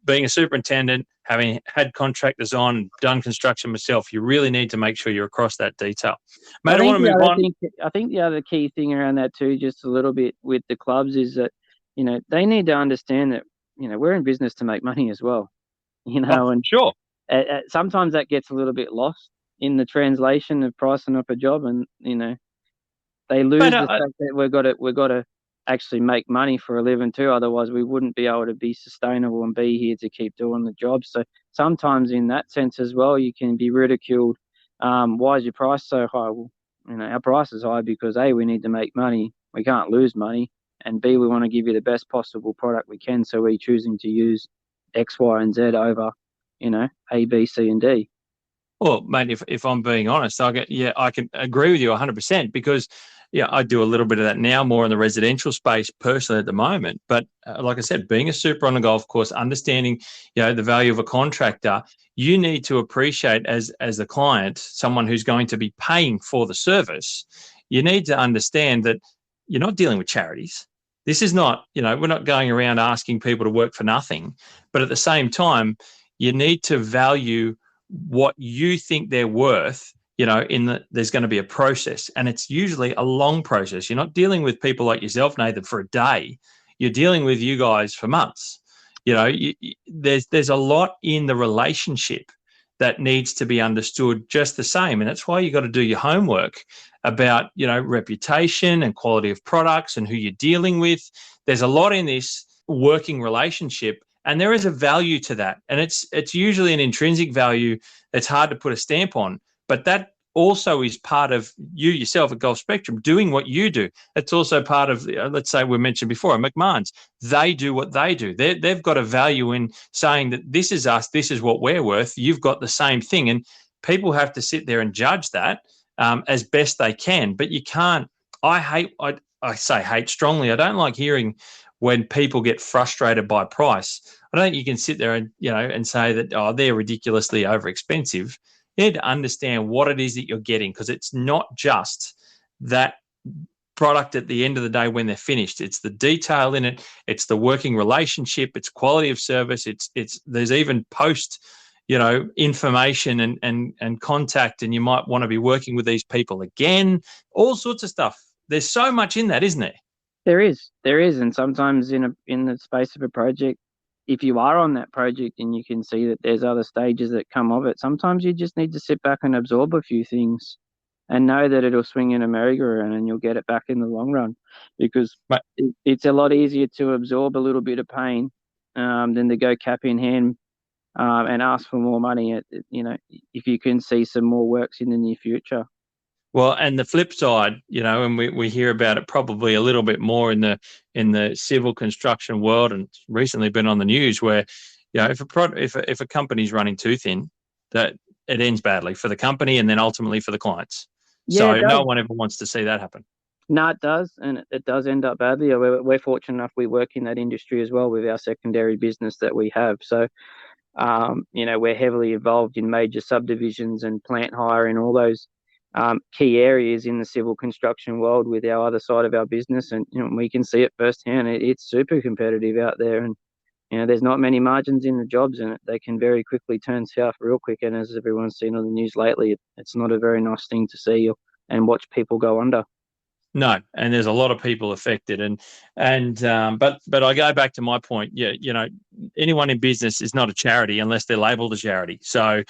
being a superintendent, having had contractors on, done construction myself, you really need to make sure you're across that detail. Mate, I want to move on. I think the other key thing around that too, just a little bit with the clubs, is that, they need to understand that, we're in business to make money as well, and sure. Sometimes that gets a little bit lost in the translation of pricing up a job, and they lose the fact that we've got to actually make money for a living too. Otherwise, we wouldn't be able to be sustainable and be here to keep doing the job. So sometimes, in that sense as well, you can be ridiculed. Why is your price so high? Well, our price is high because A, we need to make money. We can't lose money, and B, we want to give you the best possible product we can. So we're choosing to use X, Y, and Z over, A, B, C, and D. Well, mate, if I'm being honest, I can agree with you 100%, because I do a little bit of that now, more in the residential space personally at the moment. But like I said, being a super on a golf course, understanding the value of a contractor, you need to appreciate as a client, someone who's going to be paying for the service. You need to understand that you're not dealing with charities. This is not, we're not going around asking people to work for nothing. But at the same time, you need to value what you think they're worth. There's going to be a process, and it's usually a long process. You're not dealing with people like yourself, Nathan, for a day. You're dealing with you guys for months. There's a lot in the relationship that needs to be understood just the same. And that's why you got to do your homework about, reputation and quality of products and who you're dealing with. There's a lot in this working relationship, and there is a value to that. And it's usually an intrinsic value that's hard to put a stamp on. But that also is part of you yourself at Golf Spectrum doing what you do. It's also part of, let's say we mentioned before, McMahon's. They do what they do. They've got a value in saying that this is us, this is what we're worth. You've got the same thing. And people have to sit there and judge that as best they can. But you can't. I say hate strongly. I don't like hearing when people get frustrated by price. I don't think you can sit there and, and say that, they're ridiculously over expensive. You need to understand what it is that you're getting, because it's not just that product at the end of the day when they're finished. It's the detail in it. It's the working relationship. It's quality of service. It's there's even post, information and contact, and you might want to be working with these people again, all sorts of stuff. There's so much in that, isn't there? There is. And sometimes in the space of a project, if you are on that project and you can see that there's other stages that come of it, sometimes you just need to sit back and absorb a few things and know that it'll swing in a merry-go-round and you'll get it back in the long run, because it's a lot easier to absorb a little bit of pain than to go cap in hand and ask for more money, if you can see some more works in the near future. Well, and the flip side, and we hear about it probably a little bit more in the civil construction world, and it's recently been on the news where, if a company's running too thin, that it ends badly for the company and then ultimately for the clients. Yeah, so no one ever wants to see that happen. No, it does, and it does end up badly. We're fortunate enough we work in that industry as well with our secondary business that we have. So, we're heavily involved in major subdivisions and plant hire and all those key areas in the civil construction world with our other side of our business, and we can see it firsthand. It's super competitive out there, and there's not many margins in the jobs, and they can very quickly turn south real quick. And as everyone's seen on the news lately, it's not a very nice thing to see and watch people go under. No, and there's a lot of people affected, but I go back to my point. Yeah, anyone in business is not a charity unless they're labelled a charity. So,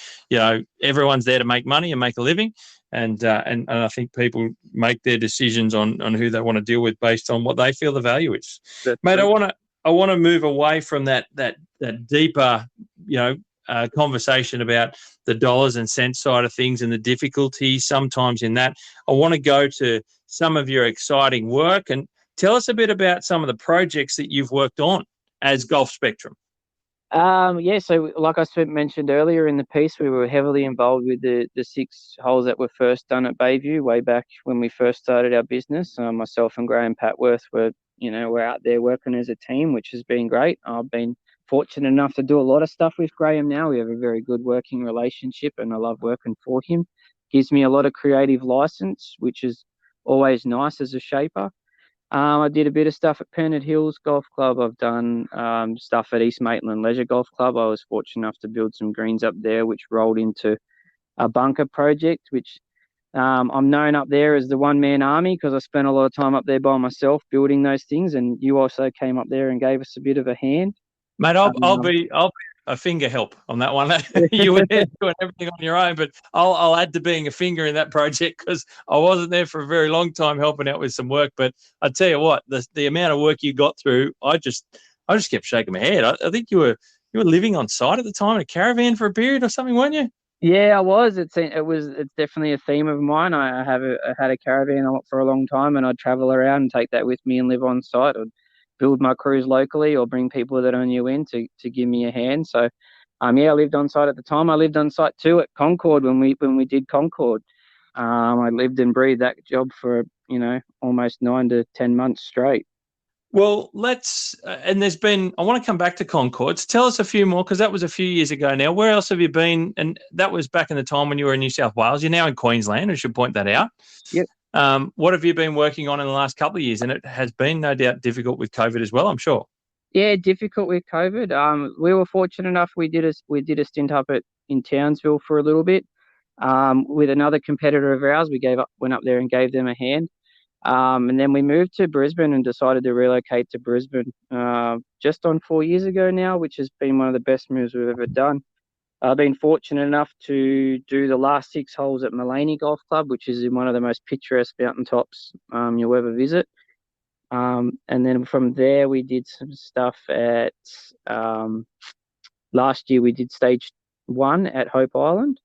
everyone's there to make money and make a living, and I think people make their decisions on who they want to deal with based on what they feel the value is. That's Mate, true. I want to move away from that deeper, conversation about the dollars and cents side of things and the difficulties sometimes in that. I want to go to some of your exciting work and tell us a bit about some of the projects that you've worked on as Golf Spectrum. Yeah, so like I mentioned earlier in the piece, we were heavily involved with the 6 holes that were first done at Bayview way back when we first started our business. Myself and Graham Patworth we're out there working as a team, which has been great. I've been fortunate enough to do a lot of stuff with Graham now. We have a very good working relationship, and I love working for him. Gives me a lot of creative license, which is always nice as a shaper. I did a bit of stuff at Pennant Hills Golf Club. I've done stuff at East Maitland Leisure Golf Club. I was fortunate enough to build some greens up there, which rolled into a bunker project, which I'm known up there as the one-man army because I spent a lot of time up there by myself building those things, and you also came up there and gave us a bit of a hand. Mate, I'll be a finger help on that one. You were there doing everything on your own, but I'll add to being a finger in that project because I wasn't there for a very long time helping out with some work. But I tell you what, the amount of work you got through, I just kept shaking my head. I think you were living on site at the time in a caravan for a period or something, weren't you? Yeah, I was. It's definitely a theme of mine. I had a caravan for a long time, and I'd travel around and take that with me and live on site. I'd build my crews locally or bring people that I knew in to give me a hand. So, yeah, I lived on site at the time. I lived on site too at Concord when we did Concord. I lived and breathed that job for almost 9 to 10 months straight. Well, and I want to come back to Concords. Tell us a few more, because that was a few years ago now. Where else have you been? And that was back in the time when you were in New South Wales. You're now in Queensland. I should point that out. Yep. What have you been working on in the last couple of years? And it has been no doubt difficult with COVID as well, I'm sure. Yeah, difficult with COVID. We were fortunate enough. We did a stint up in Townsville for a little bit. With another competitor of ours, went up there and gave them a hand. And then we moved to Brisbane and decided to relocate to Brisbane just on 4 years ago now, which has been one of the best moves we've ever done. I've been fortunate enough to do the last 6 holes at Mullaney Golf Club, which is in one of the most picturesque mountaintops you'll ever visit. And then from there, we did some stuff at last year. We did stage 1 at Hope Island.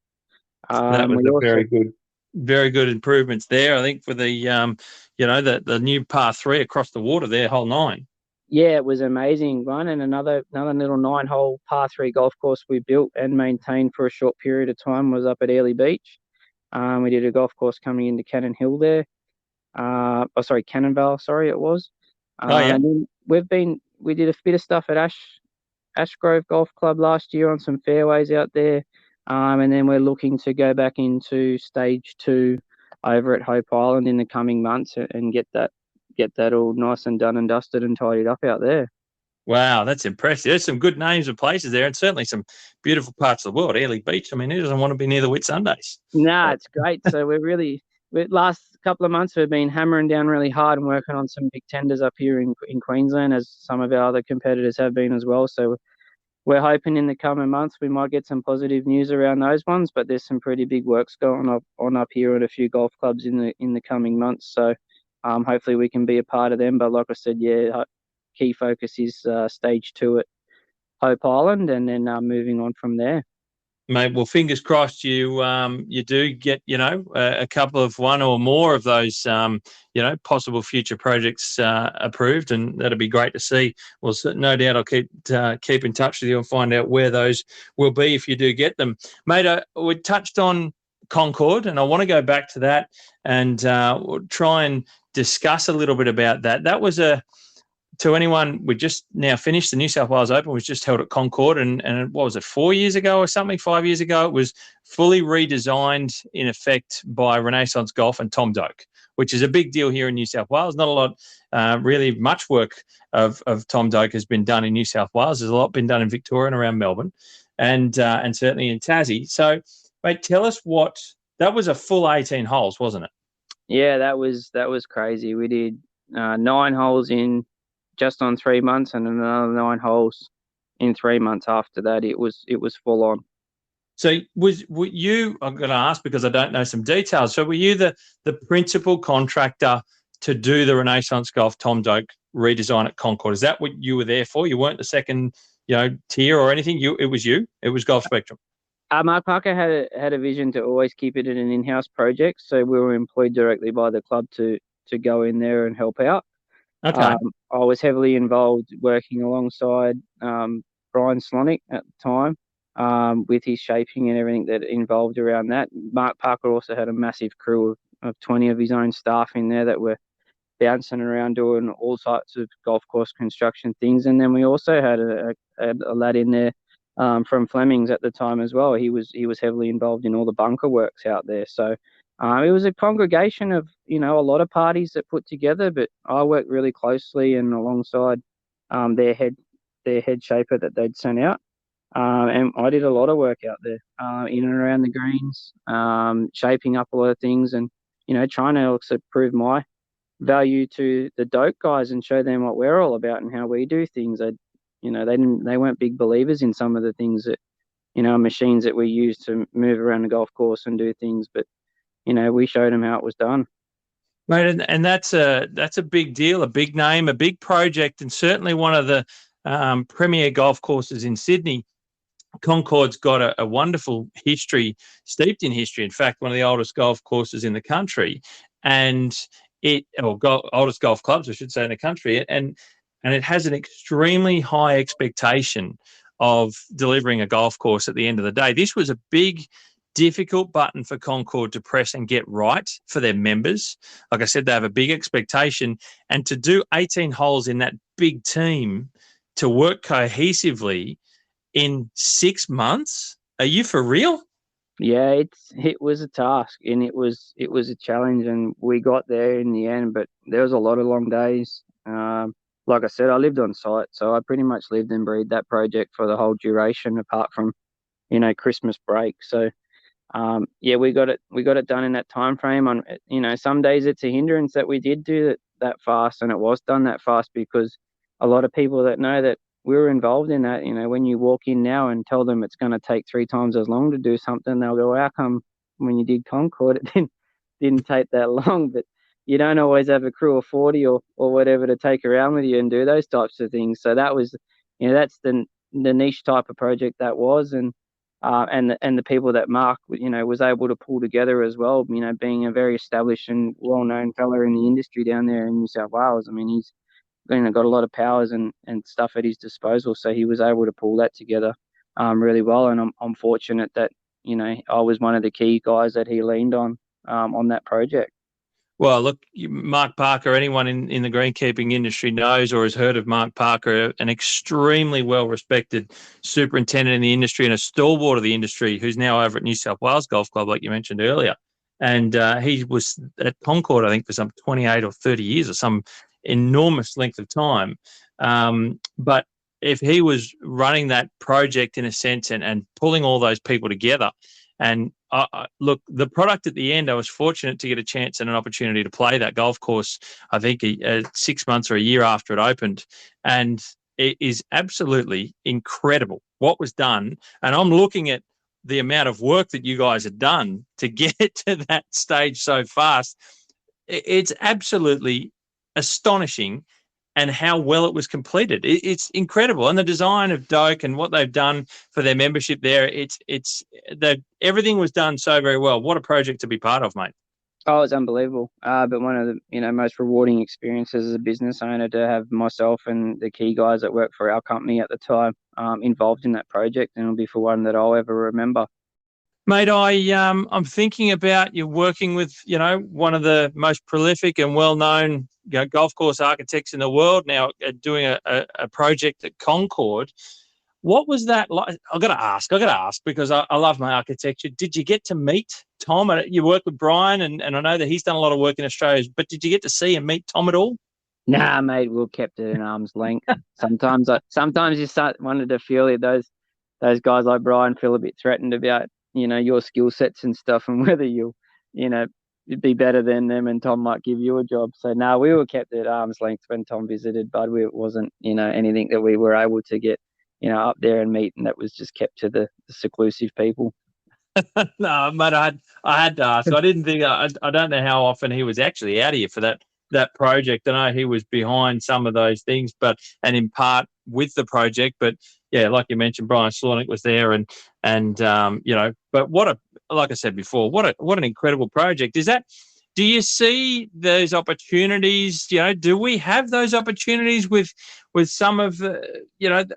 That was very good improvements there. I think for the the new par 3 across the water there, hole 9. Yeah, it was an amazing one, and another little 9-hole par 3 golf course we built and maintained for a short period of time was up at Airlie Beach. We did a golf course coming into Cannon Hill there. Cannonvale, it was. And then we did a bit of stuff at Ashgrove Golf Club last year on some fairways out there. And then we're looking to go back into stage 2 over at Hope Island in the coming months and get that all nice and done and dusted and tidied up out there. Wow, that's impressive. There's some good names of places there, and certainly some beautiful parts of the world. Airlie Beach, I mean, who doesn't want to be near the Whitsundays? Nah, it's great. So last couple of months we've been hammering down really hard and working on some big tenders up here in Queensland, as some of our other competitors have been as well. So we're hoping in the coming months we might get some positive news around those ones, but there's some pretty big works going on up here at a few golf clubs in the coming months. So hopefully we can be a part of them. But like I said, yeah, key focus is stage 2 at Hope Island, and then moving on from there. Mate, well, fingers crossed you do get, a couple of one or more of those, possible future projects approved, and that'll be great to see. Well, no doubt I'll keep in touch with you and find out where those will be if you do get them. Mate, we touched on Concord, and I want to go back to that and we'll try and discuss a little bit about that. That was to anyone, we just now finished the New South Wales Open, was just held at Concord, and what was it, 4 years ago or something, 5 years ago? It was fully redesigned, in effect, by Renaissance Golf and Tom Doak, which is a big deal here in New South Wales. Not a lot, really much work of Tom Doak has been done in New South Wales. There's a lot been done in Victoria and around Melbourne, and certainly in Tassie. So, mate, tell us that was a full 18 holes, wasn't it? Yeah, that was crazy. We did 9 holes in just on 3 months, and another 9 holes in 3 months after that. It was full on. So were you, I'm going to ask because I don't know some details. So were you the principal contractor to do the Renaissance Golf Tom Doak redesign at Concord? Is that what you were there for? You weren't the second, tier or anything. It was you. It was Golf Spectrum. Mark Parker had a vision to always keep it an in-house project, so we were employed directly by the club to go in there and help out. Okay. I was heavily involved working alongside Brian Slonick at the time, with his shaping and everything that involved around that. Mark Parker also had a massive crew of 20 of his own staff in there that were bouncing around doing all sorts of golf course construction things. And then we also had a lad in there from Fleming's at the time as well. He was heavily involved in all the bunker works out there. So it was a congregation of a lot of parties that put together, but I worked really closely and alongside their head shaper that they'd sent out. And I did a lot of work out there, in and around the greens, shaping up a lot of things, and trying to also prove my value to the dope guys and show them what we're all about and how we do things. They weren't big believers in some of the things that machines that we use to move around the golf course and do things, but we showed them how it was done. Right, and that's a big deal, a big name, a big project, and certainly one of the premier golf courses in Sydney. Concord's got a wonderful history, steeped in history. In fact, one of the oldest golf courses in the country, and oldest golf clubs, I should say, in the country, and it has an extremely high expectation of delivering a golf course at the end of the day. This was a big, difficult button for Concord to press and get right for their members. Like I said, they have a big expectation, and to do 18 holes in that big team to work cohesively in 6 months? Are you for real? Yeah, it was a task, and it was a challenge, and we got there in the end. But there was a lot of long days. Like I said, I lived on site, so I pretty much lived and breathed that project for the whole duration, apart from Christmas break. So yeah, we got it done in that time frame. On some days it's a hindrance that we did do that fast, and it was done that fast because a lot of people that know that we were involved in that, when you walk in now and tell them it's going to take 3 times as long to do something, they'll go, "How come when you did Concord it didn't take that long?" But you don't always have a crew of 40 or whatever to take around with you and do those types of things. So that was, that's the niche type of project that was, and the people that Mark was able to pull together as well. Being a very established and well-known fella in the industry down there in New South Wales. I mean, he's got a lot of powers and stuff at his disposal, so he was able to pull that together really well. And I'm fortunate that I was one of the key guys that he leaned on that project. Well, look, Mark Parker, anyone in the greenkeeping industry knows or has heard of Mark Parker, an extremely well-respected superintendent in the industry and a stalwart of the industry who's now over at New South Wales Golf Club, like you mentioned earlier. And he was at Concord, I think, for some 28 or 30 years or some enormous length of time. But if he was running that project in a sense and pulling all those people together, and look, the product at the end, I was fortunate to get a chance and an opportunity to play that golf course, I think 6 months or a year after it opened. And it is absolutely incredible what was done. And I'm looking at the amount of work that you guys have done to get to that stage so fast. It's absolutely astonishing, and how well it was completed. It's incredible. And the design of Doak and what they've done for their membership there, everything was done so very well. What a project to be part of, mate. Oh, it's unbelievable. But one of the most rewarding experiences as a business owner to have myself and the key guys that worked for our company at the time involved in that project, and it'll be for one that I'll ever remember. Mate, I'm thinking about you working with one of the most prolific and well-known golf course architects in the world now, doing a project at Concord. What was that like? I got to ask because I love my architecture. Did you get to meet Tom? You work with Brian, and I know that he's done a lot of work in Australia, but did you get to see and meet Tom at all? Nah, mate, we'll kept it in arm's length. Sometimes you wanted to feel it. Those guys like Brian feel a bit threatened about your skill sets and stuff, and whether you be better than them, and Tom might give you a job. So no, we were kept at arm's length when Tom visited, but it wasn't, anything that we were able to get, up there and meet, and that was just kept to the seclusive people. No, mate, I had to ask. I didn't think I don't know how often he was actually out here for that project. I know he was behind some of those things, and in part with the project. But yeah, like you mentioned, Brian Slornick was there, and But like I said before, what an incredible project is that. Do you see those opportunities? Do we have those opportunities with some of the?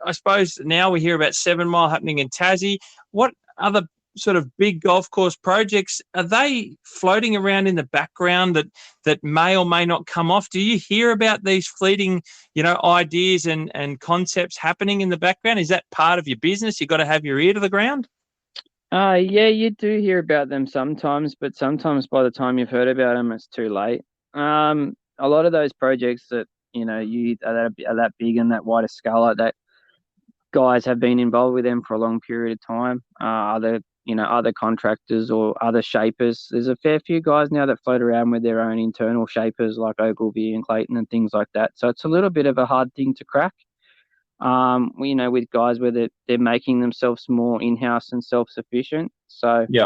I suppose now we hear about 7 Mile happening in Tassie. What other sort of big golf course projects are they floating around in the background that may or may not come off? Do you hear about these fleeting ideas and concepts happening in the background? Is that part of your business? You got to have your ear to the ground. Yeah, you do hear about them sometimes, but sometimes by the time you've heard about them, it's too late. A lot of those projects that you are that big and that wide a scale, that guys have been involved with them for a long period of time. Other contractors or other shapers. There's a fair few guys now that float around with their own internal shapers like Ogilvy and Clayton and things like that. So it's a little bit of a hard thing to crack. With guys where they're making themselves more in-house and self-sufficient. So, yeah,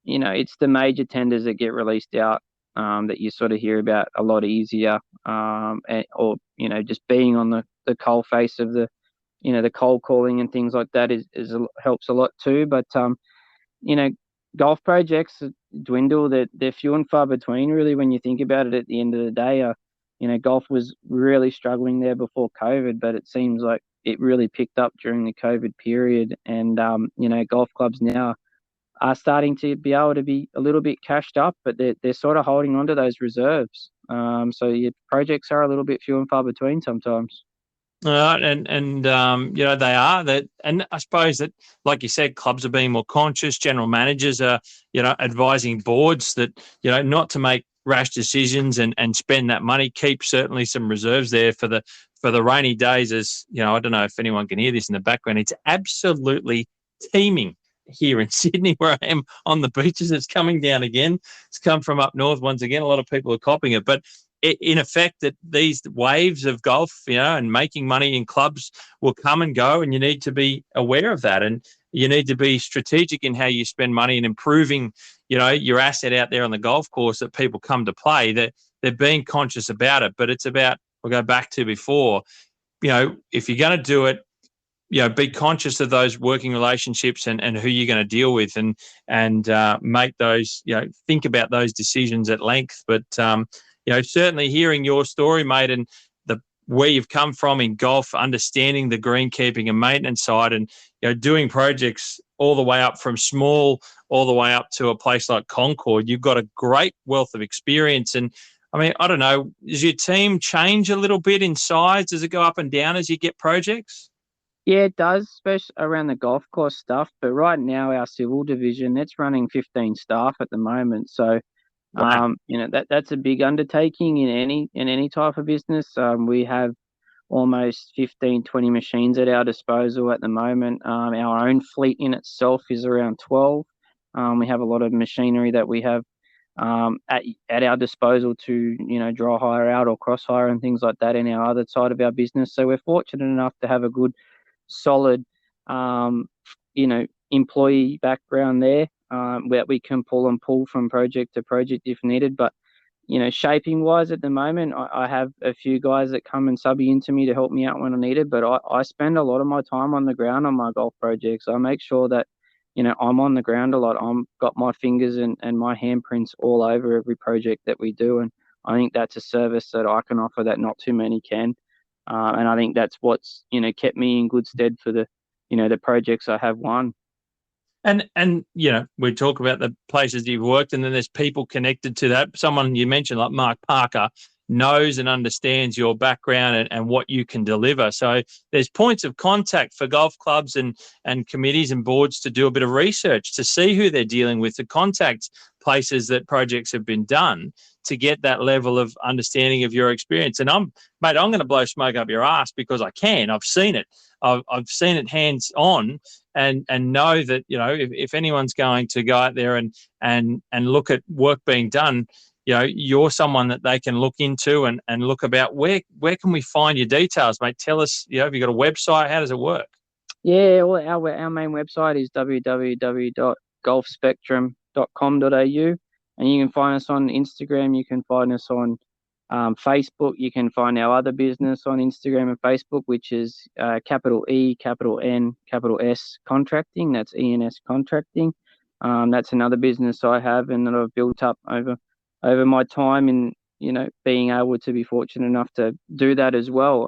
it's the major tenders that get released out that you sort of hear about a lot easier, or just being on the coal face of the cold calling and things like that helps a lot too. But golf projects dwindle. They're few and far between, really, when you think about it. At the end of the day, golf was really struggling there before COVID, but it seems like it really picked up during the COVID period. And golf clubs now are starting to be able to be a little bit cashed up, but they're sort of holding on to those reserves. So your projects are a little bit few and far between sometimes. And they are that, and I suppose that, like you said, clubs are being more conscious. General managers are, advising boards that not to make rash decisions and spend that money. Keep certainly some reserves there for the rainy days. As I don't know if anyone can hear this in the background. It's absolutely teeming here in Sydney, where I am on the beaches. It's coming down again. It's come from up north once again. A lot of people are copying it, but in effect, that these waves of golf, and making money in clubs will come and go, and you need to be aware of that, and you need to be strategic in how you spend money and improving, your asset out there on the golf course that people come to play. That they're being conscious about it, but it's about, we'll go back to before, if you're going to do it, be conscious of those working relationships and who you're going to deal with, and make those, think about those decisions at length. But certainly hearing your story, mate, and where you've come from in golf, understanding the greenkeeping and maintenance side, and doing projects all the way up from small, all the way up to a place like Concord, you've got a great wealth of experience. And I mean, I don't know, does your team change a little bit in size? Does it go up and down as you get projects? Yeah, it does, especially around the golf course stuff. But right now, our civil division, it's running 15 staff at the moment. So, wow. That's a big undertaking in any type of business. We have almost 15, 20 machines at our disposal at the moment. Our own fleet in itself is around 12. We have a lot of machinery that we have at our disposal to dry hire out or cross hire and things like that in our other side of our business. So we're fortunate enough to have a good, solid, employee background there, where we can pull from project to project if needed. But shaping wise at the moment, I have a few guys that come and sub into me to help me out when I need it. But I spend a lot of my time on the ground on my golf projects. I make sure that I'm on the ground a lot. I'm got my fingers and my handprints all over every project that we do, and I think that's a service that I can offer that not too many can. And I think that's what's kept me in good stead for the projects I have won. And we talk about the places you've worked, and then there's people connected to that. Someone you mentioned like Mark Parker, knows and understands your background and what you can deliver. So there's points of contact for golf clubs and committees and boards to do a bit of research, to see who they're dealing with, to contact places that projects have been done, to get that level of understanding of your experience. And I'm going to blow smoke up your ass because I can. I've seen it. I've seen it hands on, and know that, if anyone's going to go out there and look at work being done, you're someone that they can look into and look about where can we find your details, mate? Tell us, have you got a website? How does it work? Yeah, well, our main website is www.golfspectrum.com.au, and you can find us on Instagram. You can find us on Facebook. You can find our other business on Instagram and Facebook, which is capital E, capital N, capital S Contracting. That's ENS Contracting. That's another business I have and that I've built up over my time, in being able to be fortunate enough to do that as well.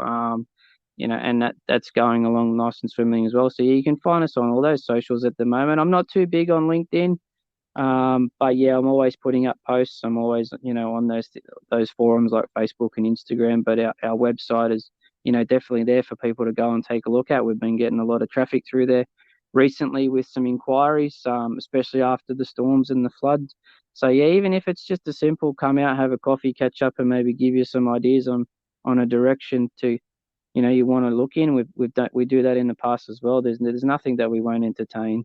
And that's going along nice and swimmingly as well. So yeah, you can find us on all those socials at the moment. I'm not too big on LinkedIn, but yeah, I'm always putting up posts. I'm always on those forums like Facebook and Instagram. But our website is definitely there for people to go and take a look at. We've been getting a lot of traffic through there recently with some inquiries, especially after the storms and the floods. So yeah, even if it's just a simple come out, have a coffee, catch up, and maybe give you some ideas on a direction to you want to look in. We do that in the past as well. There's nothing that we won't entertain.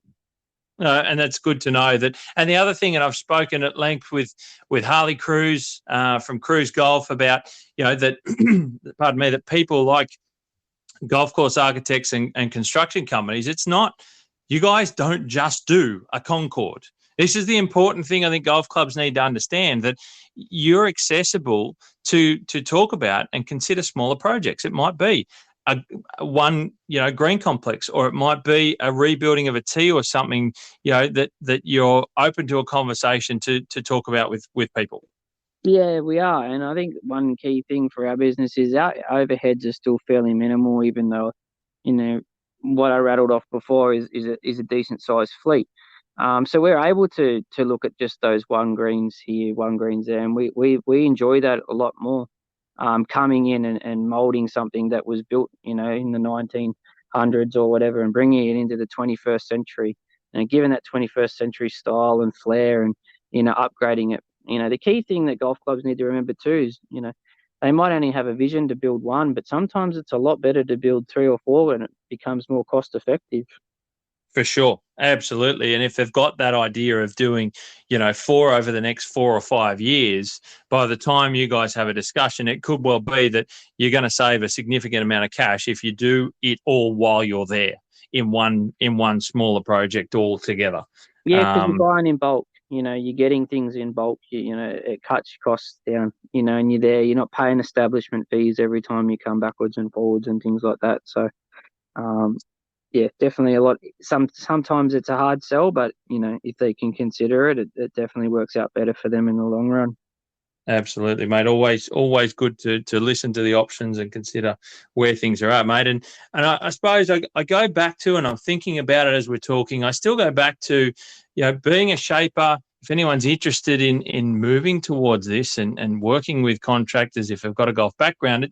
And that's good to know that. And the other thing, and I've spoken at length with Harley Cruz from Cruz Golf about, that, pardon me, that people like golf course architects and construction companies, it's not, you guys don't just do a Concord. This is the important thing I think golf clubs need to understand, that you're accessible to talk about and consider smaller projects. It might be one green complex, or it might be a rebuilding of a tee or something, that you're open to a conversation to talk about with people. Yeah, we are. And I think one key thing for our business is our overheads are still fairly minimal, even though, what I rattled off before is a decent sized fleet. So we're able to look at just those one greens here, one greens there, and we enjoy that a lot more. Coming in and molding something that was built, in the 1900s or whatever, and bringing it into the 21st century, and given that 21st century style and flair, and upgrading it. The key thing that golf clubs need to remember too is, they might only have a vision to build one, but sometimes it's a lot better to build 3 or 4 when it becomes more cost effective. For sure. Absolutely. And if they've got that idea of doing, 4 over the next 4 or 5 years, by the time you guys have a discussion, it could well be that you're going to save a significant amount of cash if you do it all while you're there in one smaller project all together. Yeah, because you're buying in bulk. You're getting things in bulk. It cuts your costs down. And you're there. You're not paying establishment fees every time you come backwards and forwards and things like that. So, yeah, definitely a lot. Sometimes it's a hard sell, but if they can consider it, it definitely works out better for them in the long run. Absolutely, mate. Always good to listen to the options and consider where things are at, mate. And I suppose I go back to, and I'm thinking about it as we're talking, I still go back to, being a shaper. If anyone's interested in moving towards this and working with contractors, if they've got a golf background,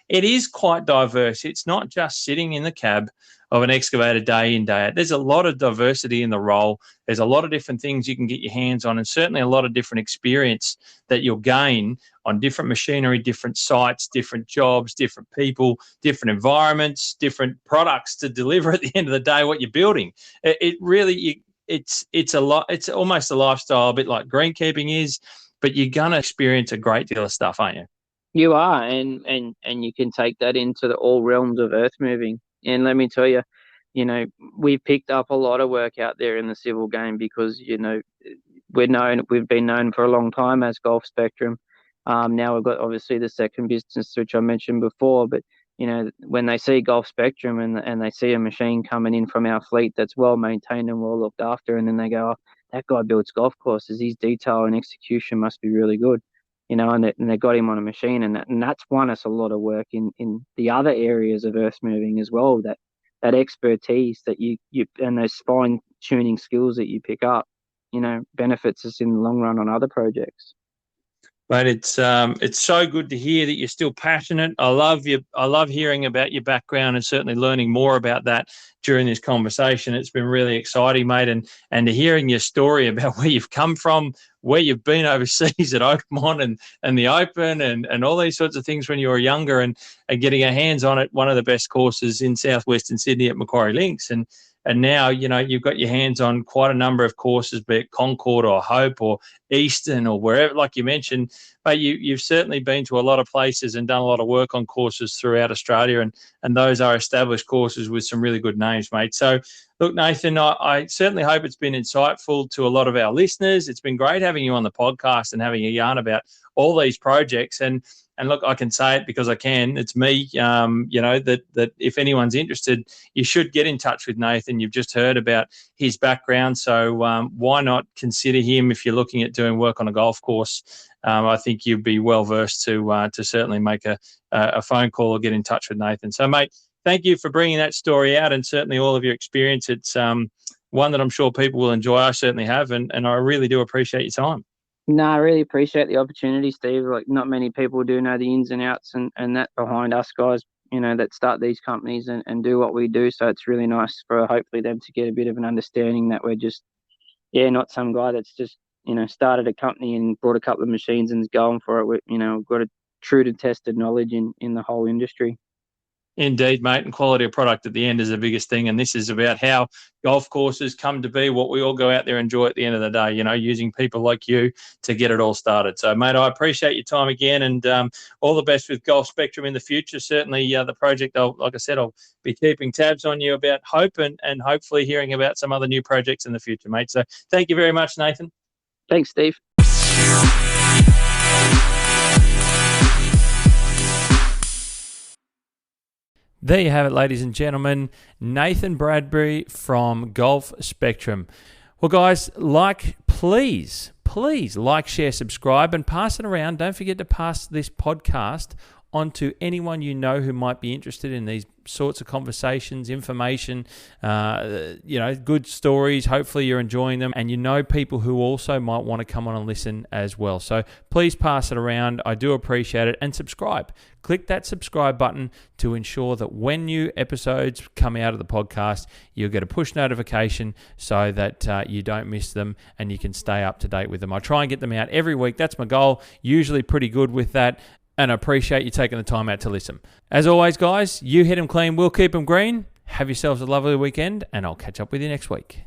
it is quite diverse. It's not just sitting in the cab of an excavator day in, day out. There's a lot of diversity in the role. There's a lot of different things you can get your hands on, and certainly a lot of different experience that you'll gain on different machinery, different sites, different jobs, different people, different environments, different products to deliver at the end of the day what you're building. It really, it's a lot. It's almost a lifestyle, a bit like greenkeeping is, but you're gonna experience a great deal of stuff, aren't you? You are, and you can take that into all realms of earth moving. And let me tell you, we've picked up a lot of work out there in the civil game because we've been known for a long time as Golf Spectrum. Now we've got obviously the second business which I mentioned before, but when they see Golf Spectrum and they see a machine coming in from our fleet that's well maintained and well looked after, and then they go, oh, that guy builds golf courses. His detail and execution must be really good. And they got him on a machine, and that's won us a lot of work in the other areas of earth moving as well. That expertise that you and those fine tuning skills that you pick up, benefits us in the long run on other projects. But it's so good to hear that you're still passionate. I love hearing about your background and certainly learning more about that during this conversation. It's been really exciting, mate, and to hearing your story about where you've come from, where you've been overseas at Oakmont and the Open and all these sorts of things when you were younger, and getting our hands on at one of the best courses in southwestern Sydney at Macquarie Links. And now, you've got your hands on quite a number of courses, be it Concord or Hope or Eastern or wherever, like you mentioned. But you've certainly been to a lot of places and done a lot of work on courses throughout Australia, and those are established courses with some really good names, mate. So, look, Nathan, I certainly hope it's been insightful to a lot of our listeners. It's been great having you on the podcast and having a yarn about all these projects. And look, I can say it because I can. It's me, that if anyone's interested, you should get in touch with Nathan. You've just heard about his background. So why not consider him if you're looking at doing work on a golf course? I think you'd be well versed to certainly make a phone call or get in touch with Nathan. So, mate, thank you for bringing that story out and certainly all of your experience. It's one that I'm sure people will enjoy. I certainly have, and I really do appreciate your time. No, I really appreciate the opportunity, Steve. Like, not many people do know the ins and outs and that behind us guys, that start these companies and do what we do. So it's really nice for hopefully them to get a bit of an understanding that we're just, not some guy that's just, started a company and brought a couple of machines and is going for it. We've got a true to tested knowledge in the whole industry. Indeed, mate, and quality of product at the end is the biggest thing. And this is about how golf courses come to be, what we all go out there and enjoy at the end of the day, using people like you to get it all started. So, mate, I appreciate your time again, and all the best with Golf Spectrum in the future. Certainly the project, like I said, I'll be keeping tabs on you about Hope and hopefully hearing about some other new projects in the future, mate. So thank you very much, Nathan. Thanks, Steve. There you have it, ladies and gentlemen. Nathan Bradbery from Golf Spectrum. Well, guys, please like, share, subscribe, and pass it around. Don't forget to pass this podcast on to anyone you know who might be interested in these sorts of conversations, information, good stories. Hopefully you're enjoying them, and people who also might want to come on and listen as well. So please pass it around. I do appreciate it. And subscribe. Click that subscribe button to ensure that when new episodes come out of the podcast, you'll get a push notification so that you don't miss them and you can stay up to date with them. I try and get them out every week. That's my goal. Usually pretty good with that. And I appreciate you taking the time out to listen. As always, guys, you hit them clean, we'll keep them green. Have yourselves a lovely weekend, and I'll catch up with you next week.